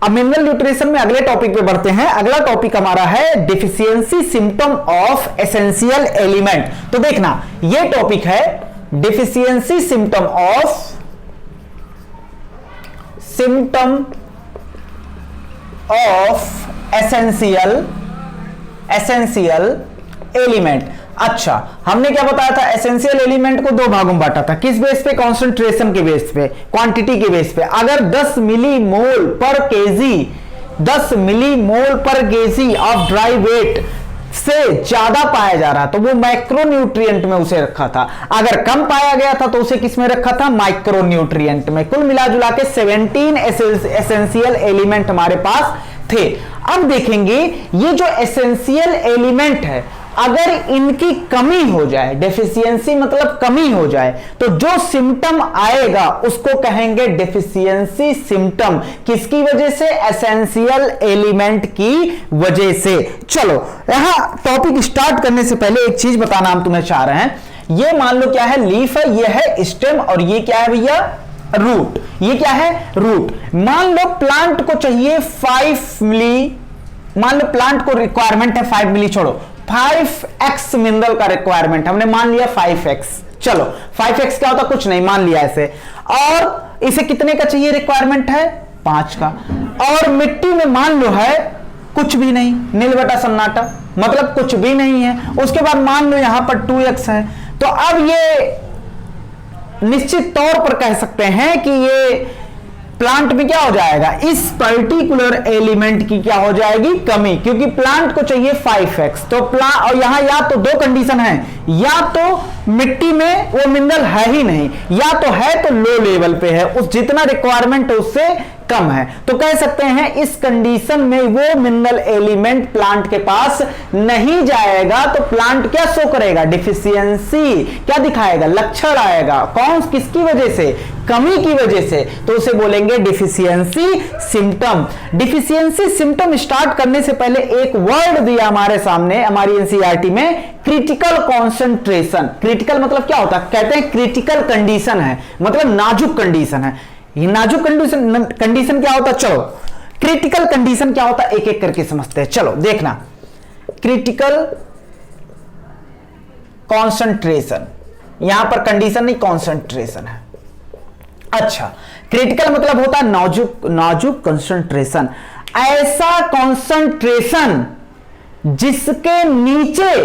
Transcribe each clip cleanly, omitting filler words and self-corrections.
अब mineral nutrition में अगले टॉपिक पे बढ़ते हैं। अगला टॉपिक हमारा है deficiency symptom of essential element. तो देखना ये टॉपिक है deficiency symptom of essential element. अच्छा, हमने क्या बताया था, एसेंशियल एलिमेंट को दो भागों में बांटा था। किस बेस पे? कॉन्सेंट्रेशन के बेस पे, क्वांटिटी के बेस पे। अगर 10 मिलीमोल पर केजी 10 मिलीमोल पर केजी ऑफ ड्राई वेट से ज्यादा पाया जा रहा तो वो माइक्रोन्यूट्रिएंट में उसे रखा था। अगर कम पाया गया था तो उसे किस में रखा था? माइक्रोन्यूट्रिएंट में। कुल मिलाजुला के 17 एसेंशियल एलिमेंट हमारे पास थे। अब देखेंगे ये जो एसेंशियल एलिमेंट है, अगर इनकी कमी हो जाए, डेफिशिएंसी मतलब कमी हो जाए, तो जो सिम्टम आएगा उसको कहेंगे डेफिशिएंसी सिम्टम। किसकी वजह से? एसेंशियल एलिमेंट की वजह से। चलो यहां टॉपिक स्टार्ट करने से पहले एक चीज बताना हम तुम्हें चाह रहे हैं। ये मान लो क्या है? लीफ है, ये है स्टेम, और ये क्या है भैया? रूट। ये क्या है? रूट। मान लो प्लांट को चाहिए 5 मिली, मान लो प्लांट को रिक्वायरमेंट है 5 मिली, छोड़ो 5x मिनरल का रिक्वायरमेंट, हमने मान लिया 5x। चलो 5x क्या होता? कुछ नहीं, मान लिया ऐसे। और इसे कितने का चाहिए? रिक्वायरमेंट है 5 का। और मिट्टी में मान लो है कुछ भी नहीं, नील बटा सन्नाटा, मतलब कुछ भी नहीं है। उसके बाद मान लो यहां पर 2x है। तो अब ये निश्चित तौर पर कह सकते हैं कि ये प्लांट में क्या हो जाएगा? इस पर्टिकुलर एलिमेंट की क्या हो जाएगी? कमी, क्योंकि प्लांट को चाहिए 5x। तो और यहां या तो दो कंडीशन है, या तो मिट्टी में वो मिनरल है ही नहीं, या तो है तो लो लेवल पे है, उस जितना रिक्वायरमेंट है उससे कम है। तो कह सकते हैं इस कंडीशन में वो मिनरल एलिमेंट प्लांट के पास नहीं जाएगा, तो प्लांट क्या शो करेगा? डिफिशियंसी क्या दिखाएगा? लक्षण आएगा। कौन? किसकी वजह से? कमी की वजह से। तो उसे बोलेंगे deficiency symptom. Deficiency symptom start करने से पहले एक वर्ड दिया हमारे सामने हमारी एनसीईआरटी में, क्रिटिकल कॉन्सेंट्रेशन। क्रिटिकल मतलब क्या होता है? कहते हैं क्रिटिकल कंडीशन है, मतलब नाजुक कंडीशन है। ये नाजुक कंडीशन क्या होता है? चलो क्रिटिकल कंडीशन क्या होता है एक एक करके समझते हैं। चलो देखना, क्रिटिकल कॉन्सेंट्रेशन, यहां पर कंडीशन नहीं कॉन्सेंट्रेशन है। अच्छा, क्रिटिकल मतलब होता है नाजुक कंसंट्रेशन। ऐसा कंसंट्रेशन जिसके नीचे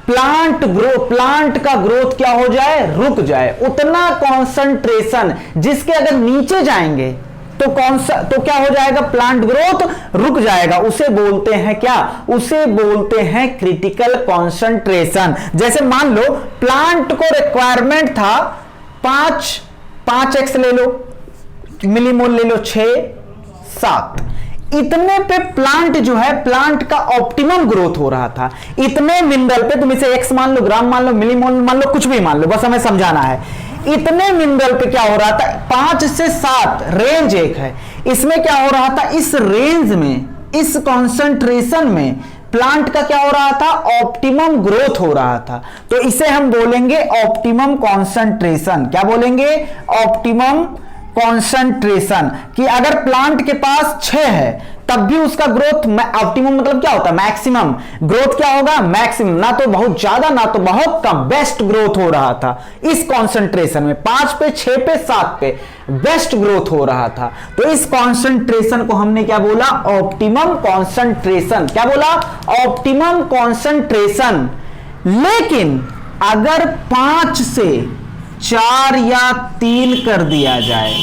प्लांट का ग्रोथ क्या हो जाए? रुक जाए। उतना कंसंट्रेशन जिसके अगर नीचे जाएंगे तो क्या हो जाएगा? प्लांट ग्रोथ रुक जाएगा। उसे बोलते हैं क्या? उसे बोलते हैं क्रिटिकल कंसंट्रेशन। जैसे मान लो प्लांट को रिक्वायरमेंट था 5x ले लो, मिलीमोल ले लो 6, 7, इतने पे प्लांट जो है, प्लांट का ऑप्टिमम ग्रोथ हो रहा था। इतने मिनरल पे, तुम इसे x मान लो, ग्राम मान लो, मिलीमोल मान लो, कुछ भी मान लो, बस हमें समझाना है। इतने मिनरल पे क्या हो रहा था? 5 से 7 रेंज एक है, इसमें क्या हो रहा था? इस रेंज में, इस कॉन्सेंट्रेशन में प्लांट का क्या हो रहा था? ऑप्टिमम ग्रोथ हो रहा था। तो इसे हम बोलेंगे ऑप्टिमम कॉन्सेंट्रेशन। क्या बोलेंगे? Optimum concentration. कि अगर प्लांट के पास 6 है तब भी उसका ग्रोथ, ऑप्टिमम मतलब क्या होता है? Maximum growth. क्या होगा? मैक्सिमम, ना तो बहुत ज्यादा ना तो बहुत कम, बेस्ट ग्रोथ हो रहा था इस कॉन्सेंट्रेशन में। 5 पे, 6 पे, 7 पे बेस्ट ग्रोथ हो रहा था। तो इस कॉन्सेंट्रेशन को हमने क्या बोला? Optimum concentration. क्या बोला? Optimum concentration. लेकिन अगर 5 से 4 या 3 कर दिया जाए,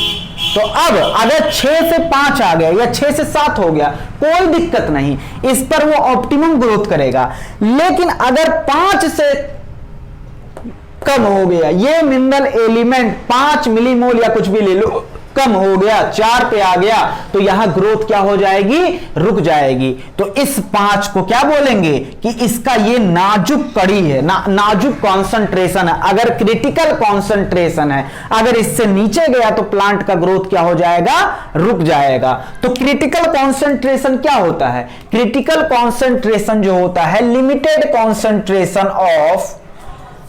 तो अब अगर 6 से 5 आ गया या 6 से 7 हो गया, कोई दिक्कत नहीं, इस पर वो ऑप्टिमम ग्रोथ करेगा। लेकिन अगर 5 से कम हो गया, ये मिनरल एलिमेंट 5 मिलीमोल या कुछ भी ले लो, कम हो गया, 4 पे आ गया, तो यहां ग्रोथ क्या हो जाएगी? रुक जाएगी। तो इस 5 को क्या बोलेंगे? कि इसका ये नाजुक कड़ी है, नाजुक कॉन्सेंट्रेशन है। अगर क्रिटिकल कॉन्सेंट्रेशन है, अगर इससे नीचे गया तो प्लांट का ग्रोथ क्या हो जाएगा? रुक जाएगा। तो क्रिटिकल कॉन्सेंट्रेशन क्या होता है? क्रिटिकल कॉन्सेंट्रेशन जो होता है, limited concentration of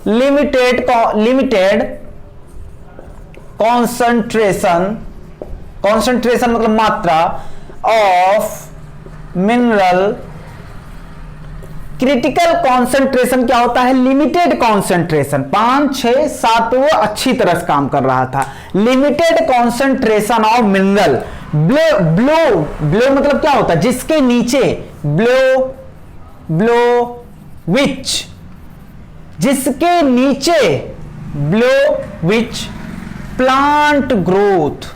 limited concentration concentration मतलब मात्रा ऑफ मिनरल, क्रिटिकल कॉन्सेंट्रेशन क्या होता है, लिमिटेड कॉन्सेंट्रेशन, 5 6 7 वो अच्छी तरह से काम कर रहा था, limited concentration of mineral, blow blow मतलब क्या होता है, जिसके नीचे, ब्लो विच, जिसके नीचे, blow which plant growth,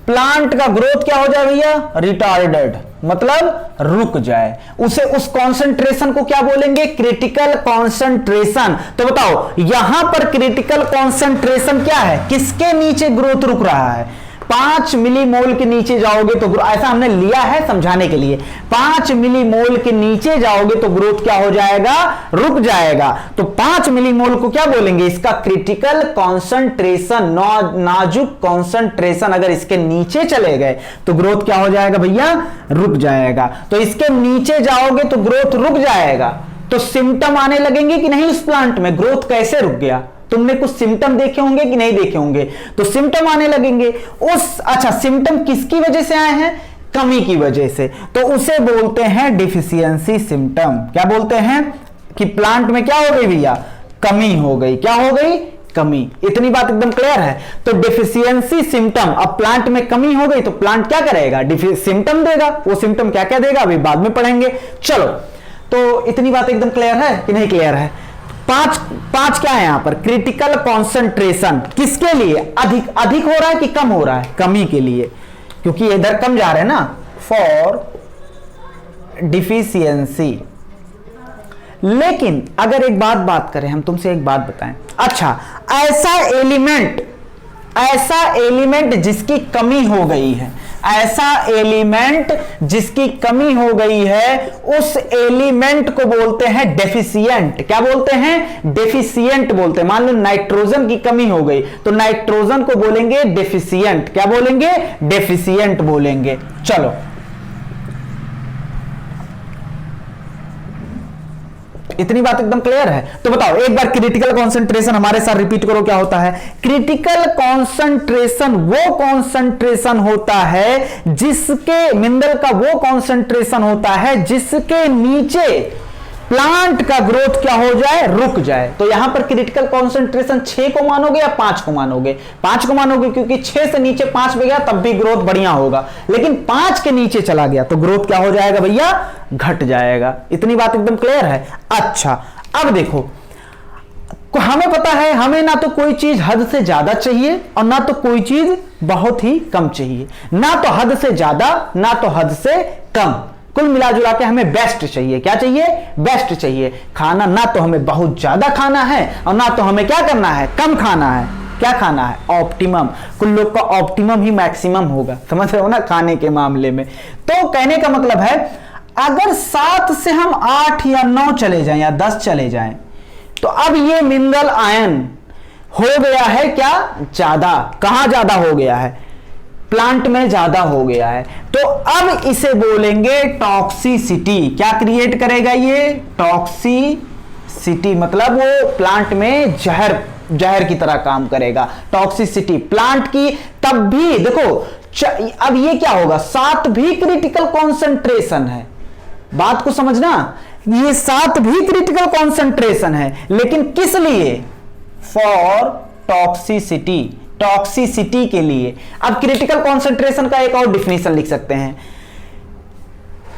plant का ग्रोथ क्या हो जाए भैया, रिटार्डेड मतलब रुक जाए, उसे उस कॉन्सेंट्रेशन को क्या बोलेंगे, क्रिटिकल कॉन्सेंट्रेशन। तो बताओ यहां पर क्रिटिकल कॉन्सेंट्रेशन क्या है, किसके नीचे ग्रोथ रुक रहा है, 5 मिलीमोल के नीचे जाओगे तो, ऐसा हमने लिया है समझाने के लिए, 5 मिलीमोल के नीचे जाओगे तो ग्रोथ क्या हो जाएगा, रुक जाएगा। तो 5 मिलीमोल को क्या बोलेंगे, इसका क्रिटिकल कॉन्सेंट्रेशन, नाजुक कॉन्सेंट्रेशन अगर इसके नीचे चले गए तो ग्रोथ क्या हो जाएगा भैया, रुक जाएगा। तो इसके नीचे जाओगे तो ग्रोथ रुक जाएगा, तो सिम्टम आने लगेंगे कि नहीं उस प्लांट में, ग्रोथ कैसे रुक गया, तुमने कुछ सिम्टम देखे होंगे कि नहीं देखे होंगे, तो सिम्टम आने लगेंगे उस, अच्छा सिम्टम किसकी वजह से आए हैं, कमी की वजह से, तो उसे बोलते हैं डिफिशियंसी सिम्टम। क्या बोलते हैं कि प्लांट में क्या हो गई भैया, कमी हो गई, क्या हो गई, कमी। इतनी बात एकदम क्लियर है। तो डिफिशियंसी सिम्टम, अब प्लांट में कमी हो गई तो प्लांट क्या करेगा, सिम्टम देगा, वो सिम्टम क्या क्या देगा अभी बाद में पढ़ेंगे। चलो तो इतनी बात एकदम क्लियर है कि नहीं क्लियर है। पांच क्या है यहां पर, क्रिटिकल कॉन्सेंट्रेशन किसके लिए, अधिक हो रहा है कि कम हो रहा है, कमी के लिए, क्योंकि इधर कम जा रहे हैं ना, फॉर डिफिशियंसी। लेकिन अगर एक बात करें, हम तुमसे एक बात बताएं, अच्छा ऐसा एलिमेंट जिसकी कमी हो गई है, ऐसा एलिमेंट जिसकी कमी हो गई है, उस एलिमेंट को बोलते हैं डेफिशिएंट। क्या बोलते हैं, डेफिशिएंट बोलते हैं। मान लो नाइट्रोजन की कमी हो गई तो नाइट्रोजन को बोलेंगे डेफिशिएंट। क्या बोलेंगे, डेफिशिएंट बोलेंगे। चलो इतनी बात एकदम क्लियर है। तो बताओ एक बार क्रिटिकल कॉन्सेंट्रेशन हमारे साथ रिपीट करो, क्या होता है, क्रिटिकल कॉन्सेंट्रेशन वो कॉन्सेंट्रेशन होता है जिसके, मिनरल का वो कॉन्सेंट्रेशन होता है जिसके नीचे प्लांट का ग्रोथ क्या हो जाए, रुक जाए। तो यहां पर क्रिटिकल कॉन्सेंट्रेशन 6 को मानोगे या 5 को मानोगे, 5 को मानोगे, क्योंकि 6 से नीचे 5 पे गया तब भी ग्रोथ बढ़िया होगा, लेकिन 5 के नीचे चला गया तो ग्रोथ क्या हो जाएगा भैया, घट जाएगा। इतनी बात एकदम क्लियर है। अच्छा अब देखो, हमें पता है हमें ना तो कोई चीज हद से ज्यादा चाहिए और ना तो कोई चीज बहुत ही कम चाहिए, ना तो हद से ज्यादा ना तो हद से कम, कुल मिला जुला के हमें बेस्ट चाहिए। क्या चाहिए, बेस्ट चाहिए। खाना ना तो हमें बहुत ज्यादा खाना है और ना तो हमें क्या करना है, कम खाना है। क्या खाना है, ऑप्टिमम। कुल लोग का ऑप्टिमम ही मैक्सिमम होगा, समझ रहे हो ना, खाने के मामले में। तो कहने का मतलब है अगर 7 से हम 8 या 9 चले जाएं या 10 चले जाएं तो अब ये मिनरल आयन हो गया है क्या, ज्यादा। कहां ज्यादा हो गया है, प्लांट में ज्यादा हो गया है। तो अब इसे बोलेंगे टॉक्सिसिटी। क्या क्रिएट करेगा ये, टॉक्सिसिटी, मतलब वो प्लांट में जहर की तरह काम करेगा। टॉक्सिसिटी प्लांट की, तब भी देखो अब ये क्या होगा, 7 भी क्रिटिकल कॉन्सेंट्रेशन है, बात को समझना, ये 7 भी क्रिटिकल कॉन्सेंट्रेशन है, लेकिन किस लिए, फॉर टॉक्सिसिटी, टॉक्सिसिटी के लिए। अब क्रिटिकल कॉन्सेंट्रेशन का एक और डिफिनेशन लिख सकते हैं,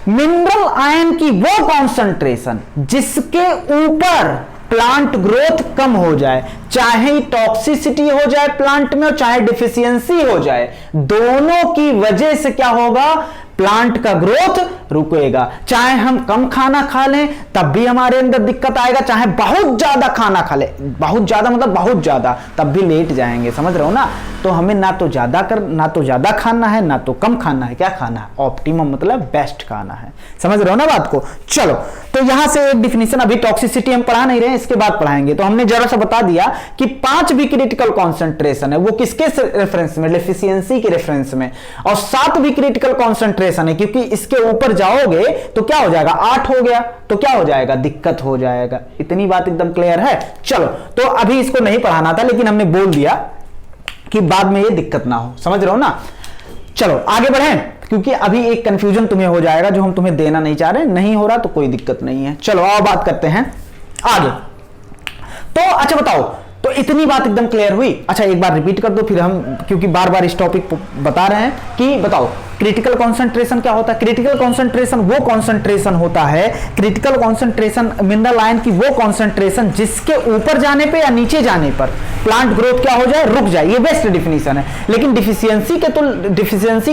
मिनरल आयन की वो कॉन्सेंट्रेशन जिसके ऊपर प्लांट ग्रोथ कम हो जाए, चाहे टॉक्सिसिटी हो जाए प्लांट में और चाहे डिफिशियंसी हो जाए, दोनों की वजह से क्या होगा, प्लांट का ग्रोथ रुकेगा। चाहे हम कम खाना खा लें तब भी हमारे अंदर दिक्कत आएगा, चाहे बहुत ज्यादा खाना खा ले, बहुत ज्यादा मतलब बहुत ज्यादा, तब भी लेट जाएंगे, समझ रहे हो ना। तो हमें ना तो ज्यादा खाना है ना तो कम खाना है, क्या खाना है, ऑप्टिमम मतलब बेस्ट खाना है, समझ रहे हो ना बात को। चलो तो यहां से एक डिफिनेशन, अभी टॉक्सिसिटी हम पढ़ा नहीं रहे, इसके बाद पढ़ाएंगे। तो हमने जरा सा बता दिया कि 5 भी क्रिटिकल कॉन्सेंट्रेशन है, वो किसके रेफरेंस में, डेफिशिएंसी के रेफरेंस में, और 7 भी क्रिटिकल कॉन्सेंट्रेशन है, क्योंकि इसके ऊपर जाओगे तो क्या हो जाएगा, 8 हो गया तो क्या हो जाएगा, दिक्कत हो जाएगा। इतनी बात एकदम क्लियर है। चलो तो अभी इसको नहीं पढ़ाना था, लेकिन हमने बोल दिया कि बाद में ये दिक्कत ना हो, समझ रहे हो ना। चलो आगे बढ़ें, क्योंकि अभी एक कंफ्यूजन तुम्हें हो जाएगा जो हम तुम्हें देना नहीं चाह रहे। नहीं हो रहा तो कोई दिक्कत नहीं है। चलो आओ बात करते हैं आगे। तो अच्छा बताओ, तो इतनी बात एकदम क्लियर हुई। अच्छा एक बार रिपीट कर दो फिर हम, क्योंकि बार बार इस टॉपिक बता रहे हैं कि बताओ क्रिटिकल कंसंट्रेशन क्या होता है। क्रिटिकल कंसंट्रेशन वो कंसंट्रेशन होता है, क्रिटिकल कंसंट्रेशन मिनरल आयन की वो कंसंट्रेशन जिसके ऊपर जाने पे या नीचे जाने पर प्लांट ग्रोथ क्या हो जाए, रुक जाए। ये बेस्ट डिफिनीशन है। लेकिन डिफिशियंसी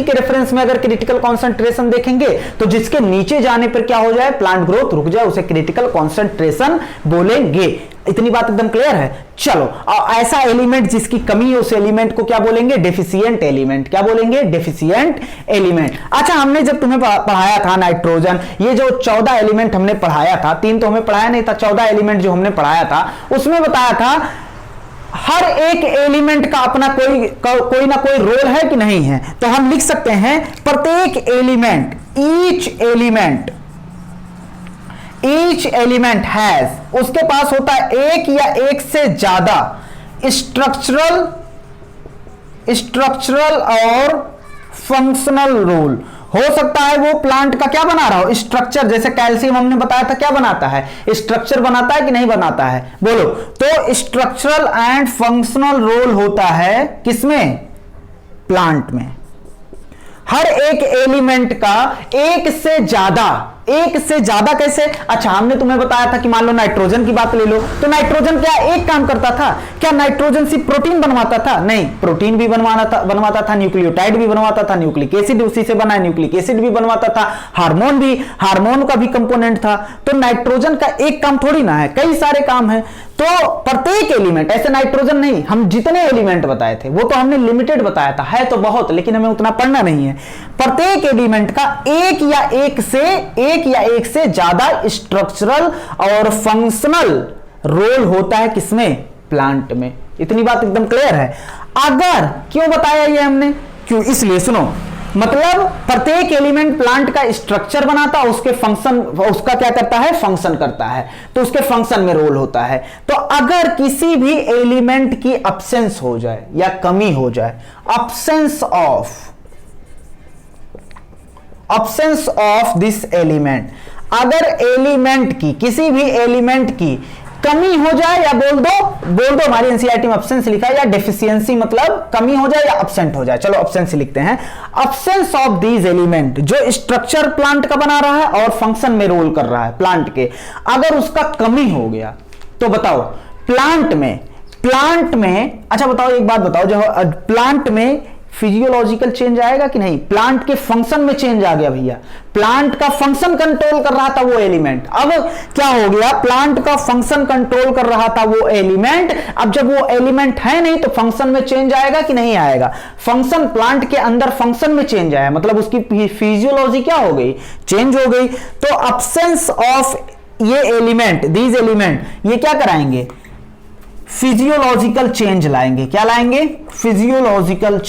के रेफरेंस में अगर क्रिटिकल कंसंट्रेशन देखेंगे तो जिसके नीचे जाने पर क्या हो जाए, प्लांट ग्रोथ रुक जाए, उसे क्रिटिकल कंसंट्रेशन बोलेंगे। इतनी बात एकदम क्लियर है। चलो ऐसा एलिमेंट जिसकी कमी है उस एलिमेंट को क्या बोलेंगे, डेफिशिएंट एलिमेंट। क्या बोलेंगे, डेफिशिएंट एलिमेंट। अच्छा हमने जब तुम्हें पढ़ाया था नाइट्रोजन, ये जो 14 एलिमेंट हमने पढ़ाया था, 3 तो हमें पढ़ाया नहीं था, 14 एलिमेंट जो हमने पढ़ाया था उसमें बताया था हर एक एलिमेंट का अपना कोई ना कोई रोल है कि नहीं है। तो हम लिख सकते हैं प्रत्येक एलिमेंट, ईच एलिमेंट हैज, उसके पास होता है एक या एक से ज्यादा स्ट्रक्चरल और फंक्शनल रोल। हो सकता है वो प्लांट का क्या बना रहा हो, स्ट्रक्चर। जैसे कैल्शियम हमने बताया था क्या बनाता है, स्ट्रक्चर बनाता है कि नहीं बनाता है, बोलो। तो स्ट्रक्चरल एंड फंक्शनल रोल होता है किसमें, प्लांट में। हर एक एलिमेंट का एक से ज्यादा कैसे। अच्छा हमने तुम्हें बताया था कि मान लो नाइट्रोजन की बात ले लो, तो नाइट्रोजन क्या एक काम करता था, क्या नाइट्रोजन सिर्फ प्रोटीन बनवाता था, नहीं, प्रोटीन भी बनवाता था, न्यूक्लियोटाइड भी बनवाता था, न्यूक्लिक एसिड उसी से बना है, न्यूक्लिक एसिड भी बनवाता था, हार्मोन का भी कंपोनेंट था। तो नाइट्रोजन का एक काम थोड़ी ना है, कई सारे काम है। तो प्रत्येक एलिमेंट, ऐसे नाइट्रोजन नहीं, हम जितने एलिमेंट बताए थे वो तो हमने लिमिटेड बताया था, है तो बहुत, लेकिन हमें उतना पढ़ना नहीं है। प्रत्येक एलिमेंट का एक या एक से ज्यादा स्ट्रक्चरल और फंक्शनल रोल होता है किसमें, प्लांट में। इतनी बात एकदम क्लियर है। अगर क्यों बताया ये हमने, क्यों, इसलिए सुनो, मतलब प्रत्येक एलिमेंट प्लांट का स्ट्रक्चर बनाता है, उसके फंक्शन, उसका क्या करता है, फंक्शन करता है, तो उसके फंक्शन में रोल होता है। तो अगर किसी भी एलिमेंट की अब्सेंस हो जाए या कमी हो जाए, अब्सेंस ऑफ दिस एलिमेंट, अगर एलिमेंट की, किसी भी एलिमेंट की कमी हो जाए, या बोल दो हमारी एनसीईआरटी में अब्सेंस लिखा है, या डेफिशिएंसी मतलब कमी हो जाए या अब्सेंट हो जाए। चलो अब्सेंस लिखते हैं। अब्सेंस ऑफ दीज एलिमेंट, जो स्ट्रक्चर प्लांट का बना रहा है और फंक्शन में रोल कर रहा है प्लांट के, अगर उसका कमी हो गया तो बताओ प्लांट में, अच्छा बताओ एक बात बताओ, जो प्लांट में फिजियोलॉजिकल चेंज आएगा कि नहीं, प्लांट के फंक्शन में चेंज आ गया भैया, प्लांट का फंक्शन कंट्रोल कर रहा था वो एलिमेंट, अब क्या हो गया, प्लांट का फंक्शन कंट्रोल कर रहा था वो एलिमेंट, अब जब वो एलिमेंट है नहीं तो फंक्शन में चेंज आएगा कि नहीं आएगा, फंक्शन, प्लांट के अंदर फंक्शन में चेंज आया, मतलब उसकी फिजियोलॉजी क्या हो गई, चेंज हो गई। तो अब्सेंस ऑफ ये एलिमेंट, दीज एलिमेंट, ये क्या कराएंगे, फिजियोलॉजिकल चेंज लाएंगे। क्या लाएंगे, फिजियोलॉजिकल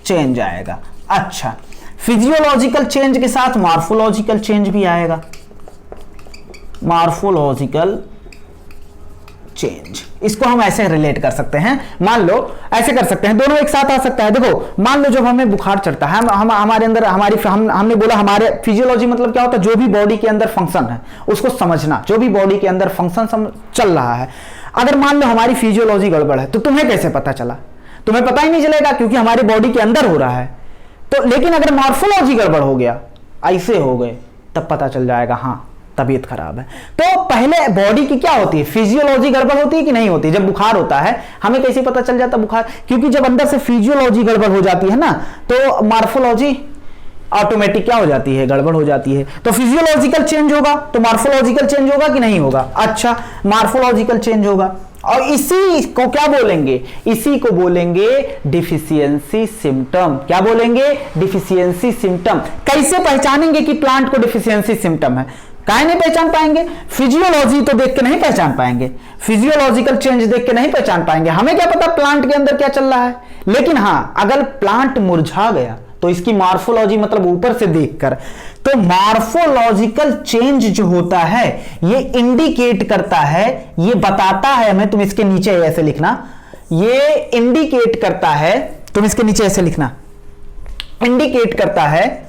चेंज आएगा। अच्छा, फिजियोलॉजिकल चेंज के साथ मॉर्फोलॉजिकल चेंज भी आएगा, मॉर्फोलॉजिकल चेंज, इसको हम ऐसे रिलेट कर सकते हैं, मान लो ऐसे कर सकते हैं, दोनों एक साथ आ सकता है। देखो मान लो जब हमें बुखार चढ़ता है, हमारे अंदर हमने बोला हमारे फिजियोलॉजी मतलब क्या होता है, जो भी बॉडी के अंदर फंक्शन है उसको समझना, जो भी बॉडी के अंदर फंक्शन चल रहा है। अगर मान लो हमारी फिजियोलॉजी गड़बड़ है तो तुम्हें कैसे पता चला, तुम्हें पता ही नहीं चलेगा क्योंकि हमारी बॉडी के अंदर हो रहा है। तो लेकिन अगर मॉर्फोलॉजी गड़बड़ हो गया, ऐसे हो गए, तब पता चल जाएगा हाँ तबीयत खराब है। तो पहले बॉडी की क्या होती है, फिजियोलॉजी गड़बड़ होती है कि नहीं होती। जब बुखार होता है हमें कैसे पता चल जाता बुखार, क्योंकि जब अंदर से फिजियोलॉजी गड़बड़ हो जाती है ना, तो मॉर्फोलॉजी ऑटोमेटिक क्या हो जाती है, गड़बड़ हो जाती है। तो फिजियोलॉजिकल चेंज होगा तो मॉर्फोलॉजिकल चेंज होगा कि नहीं होगा। अच्छा, मॉर्फोलॉजिकल चेंज होगा और इसी को क्या बोलेंगे, इसी को बोलेंगे डिफिशियंसी सिम्टम। क्या बोलेंगे, डिफिशियंसी सिम्टम। कैसे पहचानेंगे कि प्लांट को डिफिशियंसी सिम्टम है, काहे नहीं पहचान पाएंगे, फिजियोलॉजी तो देख के नहीं पहचान पाएंगे, फिजियोलॉजिकल चेंज देख के नहीं पहचान पाएंगे। हमें क्या पता प्लांट के अंदर क्या चल रहा है, लेकिन हाँ अगर प्लांट मुरझा गया तो इसकी मार्फोलॉजी मतलब ऊपर से देखकर, तो मार्फोलॉजिकल चेंज जो होता है ये इंडिकेट करता है, ये बताता है हमें, तुम इसके नीचे ऐसे लिखना, ये इंडिकेट करता है, तुम इसके नीचे ऐसे लिखना, इंडिकेट करता है,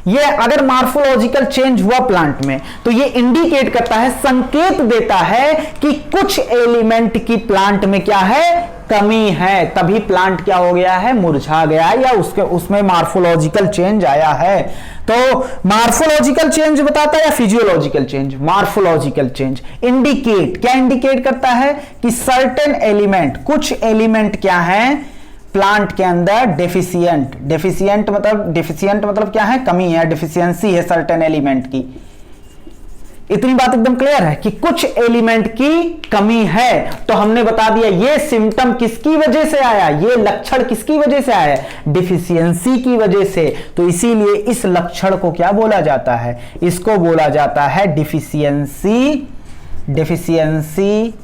ये अगर मार्फोलॉजिकल चेंज हुआ प्लांट में तो ये इंडिकेट करता है, संकेत देता है कि कुछ एलिमेंट की प्लांट में क्या है, कमी है, तभी प्लांट क्या हो गया है, मुरझा गया है, या उसमें मार्फोलॉजिकल चेंज आया है। तो मार्फोलॉजिकल चेंज बताता है या physiological change? Morphological change indicate, क्या इंडिकेट करता है कि सर्टेन एलिमेंट, कुछ एलिमेंट क्या है प्लांट के अंदर डेफिशिएंट, डेफिशिएंट मतलब क्या है, कमी है, डेफिशिएंसी है सर्टेन एलिमेंट की। इतनी बात एकदम क्लियर है कि कुछ एलिमेंट की कमी है, तो हमने बता दिया ये सिम्टम किसकी वजह से आया, ये लक्षण किसकी वजह से आया, डिफिशियंसी की वजह से। तो इसीलिए इस लक्षण को क्या बोला जाता है, इसको बोला जाता है डिफिशियंसी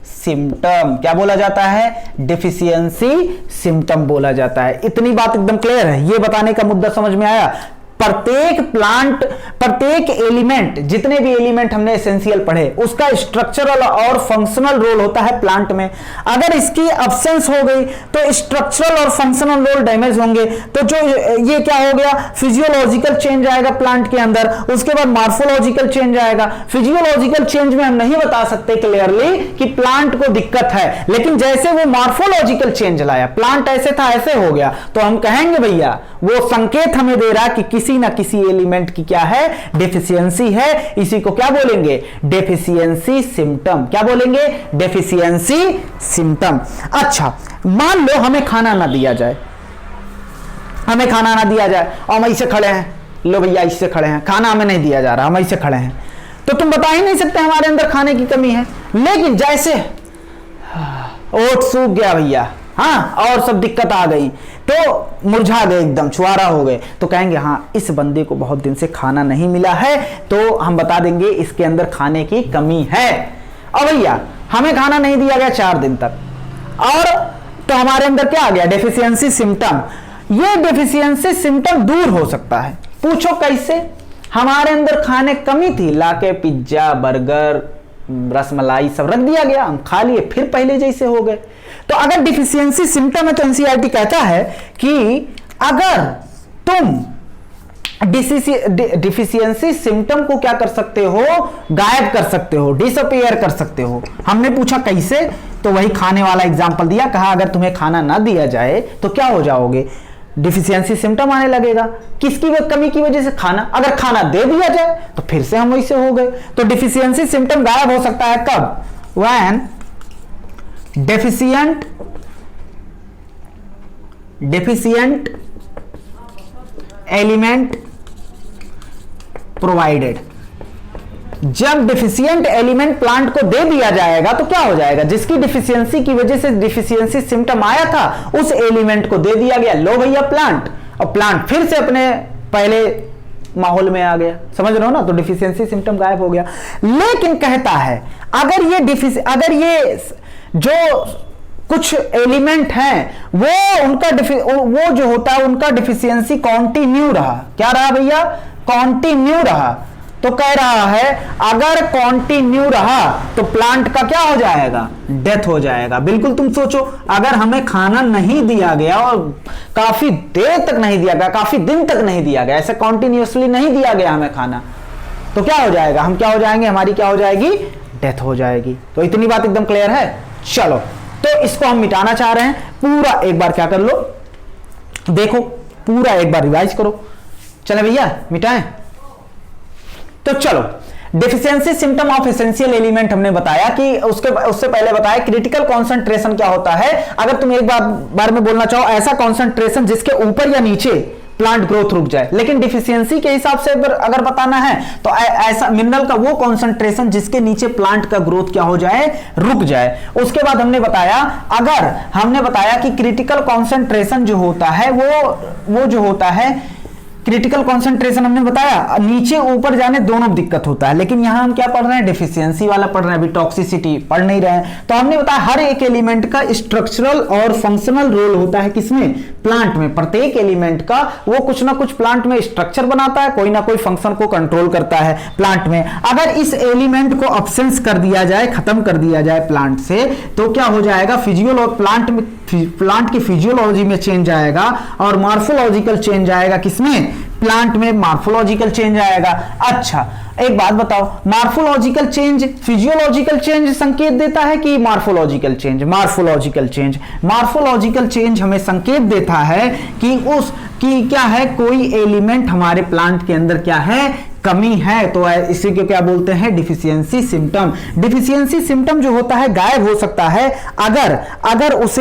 सिम्टम। क्या बोला जाता है, डिफिशियंसी सिम्टम बोला जाता है। इतनी बात एकदम क्लियर है, ये बताने का मुद्दा समझ में आया। प्रत्येक प्लांट, प्रत्येक एलिमेंट, जितने भी एलिमेंट हमने एसेंशियल पढ़े, उसका स्ट्रक्चरल और फंक्शनल रोल होता है प्लांट में। अगर इसकी एब्सेंस हो गई तो स्ट्रक्चरल और फंक्शनल रोल डैमेज होंगे, तो जो ये क्या हो गया, फिजियोलॉजिकल चेंज आएगा प्लांट के अंदर, उसके बाद मार्फोलॉजिकल चेंज आएगा। फिजियोलॉजिकल चेंज में हम नहीं बता सकते क्लियरली कि प्लांट को दिक्कत है, लेकिन जैसे वो मार्फोलॉजिकल चेंज लाया, प्लांट ऐसे था ऐसे हो गया, तो हम कहेंगे भैया वो संकेत हमें दे रहा कि किसी ना किसी एलिमेंट की क्या है, डेफिशिएंसी है। इसी को क्या बोलेंगे, डेफिशिएंसी सिम्टम। क्या बोलेंगे, डेफिशिएंसी सिम्टम। अच्छा, मान लो हमें खाना ना दिया जाए, हमें खाना ना दिया जाए और हम ऐसे खड़े हैं, लो भैया इससे खड़े हैं, खाना हमें नहीं दिया जा रहा, हम ऐसे खड़े हैं, तो तुम बता ही नहीं सकते हमारे अंदर खाने की कमी है। लेकिन जैसे ओट सूख गया भैया, हाँ, और सब दिक्कत आ गई, तो मुरझा गए, एकदम छुआरा हो गए, तो कहेंगे हाँ इस बंदे को बहुत दिन से खाना नहीं मिला है, तो हम बता देंगे इसके अंदर खाने की कमी है। और भैया हमें खाना नहीं दिया गया 4 दिन तक, और तो हमारे अंदर क्या आ गया, डेफिशिएंसी सिम्टम। ये डेफिशिएंसी सिम्टम दूर हो सकता है। पूछो कैसे, हमारे अंदर खाने कमी थी, लाके पिज्जा बर्गर रसमलाई सब रख दिया गया, हम खा लिए, फिर पहले जैसे हो गए। तो अगर डिफिशियंसी सिम्टम है तो एनसीईआरटी कहता है कि अगर तुम डिफिशियंसी सिम्टम को क्या कर सकते हो, गायब कर सकते हो, डिसअपीयर कर सकते हो। हमने पूछा कैसे, तो वही खाने वाला एग्जांपल दिया, कहा अगर तुम्हें खाना ना दिया जाए तो क्या हो जाओगे, डिफिशियंसी सिम्टम आने लगेगा। किसकी कमी की वजह से, खाना। अगर खाना दे दिया जाए तो फिर से हम वैसे हो गए। तो डिफिशियंसी सिम्टम गायब हो सकता है कब, व्हेन डेफिशिएंट एलिमेंट प्रोवाइडेड। जब डिफिशिएंट एलिमेंट प्लांट को दे दिया जाएगा तो क्या हो जाएगा, जिसकी डिफिशियंसी की वजह से डिफिशियंसी सिम्टम आया था उस एलिमेंट को दे दिया गया, लो भैया प्लांट, और प्लांट फिर से अपने पहले माहौल में आ गया। समझ रहे हो ना, तो डिफिशियंसी सिम्टम गायब हो गया। लेकिन कहता है अगर ये जो कुछ एलिमेंट हैं वो जो होता है उनका डिफिशियंसी कॉन्टिन्यू रहा। क्या रहा भैया, कॉन्टिन्यू रहा। तो कह रहा है अगर कॉन्टिन्यू रहा तो प्लांट का क्या हो जाएगा, डेथ हो जाएगा। बिल्कुल तुम सोचो, अगर हमें खाना नहीं दिया गया और काफी देर तक नहीं दिया गया, काफी दिन तक नहीं दिया गया, ऐसे कॉन्टिन्यूसली नहीं दिया गया हमें खाना, तो क्या हो जाएगा, हम क्या हो जाएंगे, हमारी क्या हो जाएगी, डेथ हो जाएगी। तो इतनी बात एकदम क्लियर है। चलो, तो इसको हम मिटाना चाह रहे हैं। पूरा एक बार क्या कर लो, देखो पूरा एक बार रिवाइज करो। चले भैया मिटाएं। तो चलो, deficiency symptom of essential element हमने बताया कि उससे पहले बताया क्रिटिकल कंसंट्रेशन क्या होता है। अगर तुम एक बार में बोलना चाहो, ऐसा कंसंट्रेशन जिसके ऊपर या नीचे प्लांट ग्रोथ रुक जाए। लेकिन डिफिशियंसी के हिसाब से अगर बताना है तो ऐसा मिनरल का वो कंसंट्रेशन जिसके नीचे प्लांट का ग्रोथ क्या हो जाए, रुक जाए। उसके बाद हमने बताया कि क्रिटिकल कंसंट्रेशन जो होता है वो जो होता है क्रिटिकल कंसंट्रेशन हमने बताया, नीचे ऊपर जाने दोनों दिक्कत होता है, लेकिन यहां हम क्या पढ़ रहे हैं, डेफिशिएंसी वाला पढ़ रहे हैं, अभी टॉक्सिसिटी पढ़ नहीं रहे हैं। तो हमने बताया हर एक एलिमेंट का स्ट्रक्चरल और फंक्शनल रोल होता है, किसमें, प्लांट में। प्रत्येक एलिमेंट का वो कुछ ना कुछ प्लांट में स्ट्रक्चर बनाता है, कोई ना कोई फंक्शन को कंट्रोल करता है प्लांट में। अगर इस एलिमेंट को अब्सेंस कर दिया जाए, खत्म कर दिया जाए प्लांट से, तो क्या हो जाएगा, प्लांट की फिजियोलॉजी में चेंज आएगा और मॉर्फोलॉजिकल चेंज आएगा, किसमें, प्लांट में मॉर्फोलॉजिकल चेंज आएगा। अच्छा एक बात बताओ, मॉर्फोलॉजिकल चेंज फिजियोलॉजिकल चेंज संकेत देता है कि मॉर्फोलॉजिकल चेंज? मॉर्फोलॉजिकल चेंज हमें संकेत देता है कि क्या है, कोई एलिमेंट हमारे प्लांट के अंदर क्या है, कमी है, तो इसी को क्या बोलते हैं, डिफिशियंसी सिम्टम। डिफिशियंसी सिम्टम जो होता है गायब हो सकता है अगर उस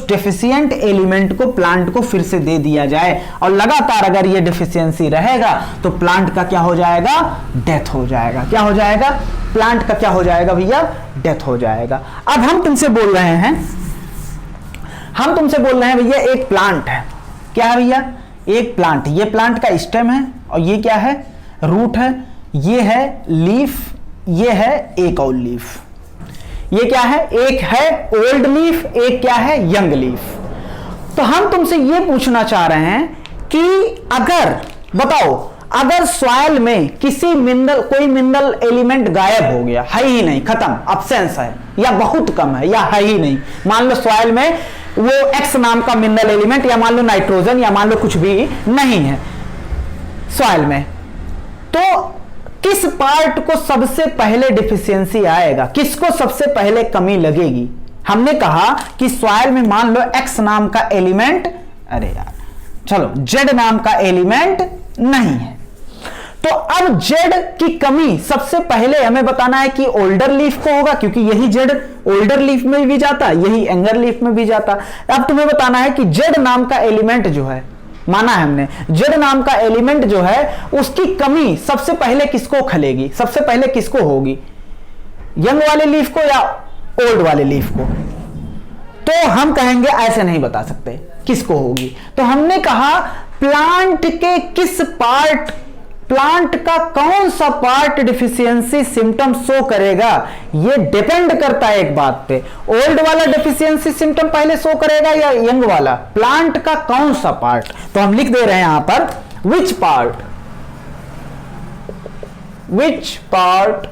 डेफिशिएंट एलिमेंट को प्लांट को फिर से दे दिया जाए, और लगातार अगर ये डेफिशिएंसी रहेगा तो प्लांट का क्या हो जाएगा, डेथ हो जाएगा। क्या हो जाएगा, प्लांट का क्या हो जाएगा भैया, डेथ हो जाएगा। अब हम तुमसे बोल रहे हैं भैया एक प्लांट है, क्या है भैया, एक प्लांट, ये प्लांट का स्टेम है और ये क्या है, रूट है, ये है लीफ, ये है एक और लीफ। ये क्या है, एक है ओल्ड लीफ, एक क्या है, यंग लीफ। तो हम तुमसे ये पूछना चाह रहे हैं कि अगर सॉइल में कोई मिनरल एलिमेंट गायब हो गया, है ही नहीं, खत्म, अब्सेंस है, या बहुत कम है, या है ही नहीं, मान लो सॉइल में वो एक्स नाम का मिनरल एलिमेंट, या मान लो नाइट्रोजन, या मान लो कुछ भी नहीं है सॉइल में, तो किस पार्ट को सबसे पहले डिफिशियंसी आएगा, किसको सबसे पहले कमी लगेगी? हमने कहा कि सॉइल में मान लो एक्स नाम का एलिमेंट, अरे यार चलो जेड नाम का एलिमेंट नहीं है, तो अब जेड की कमी सबसे पहले हमें बताना है कि ओल्डर लीफ को होगा, क्योंकि यही जेड ओल्डर लीफ में भी जाता, यही यंगर लीफ में भी जाता। अब तुम्हें बताना है कि जेड नाम का एलिमेंट जो है, माना है हमने, जेड नाम का एलिमेंट जो है उसकी कमी सबसे पहले किसको खलेगी, सबसे पहले किसको होगी, यंग वाले लीफ को या ओल्ड वाले लीफ को? तो हम कहेंगे ऐसे नहीं बता सकते किसको होगी। तो हमने कहा प्लांट का कौन सा पार्ट डिफिशियंसी सिम्टम शो करेगा, ये डिपेंड करता है एक बात पे, ओल्ड वाला डिफिशियंसी सिम्टम पहले शो करेगा या यंग वाला, प्लांट का कौन सा पार्ट। तो हम लिख दे रहे हैं यहां पर which part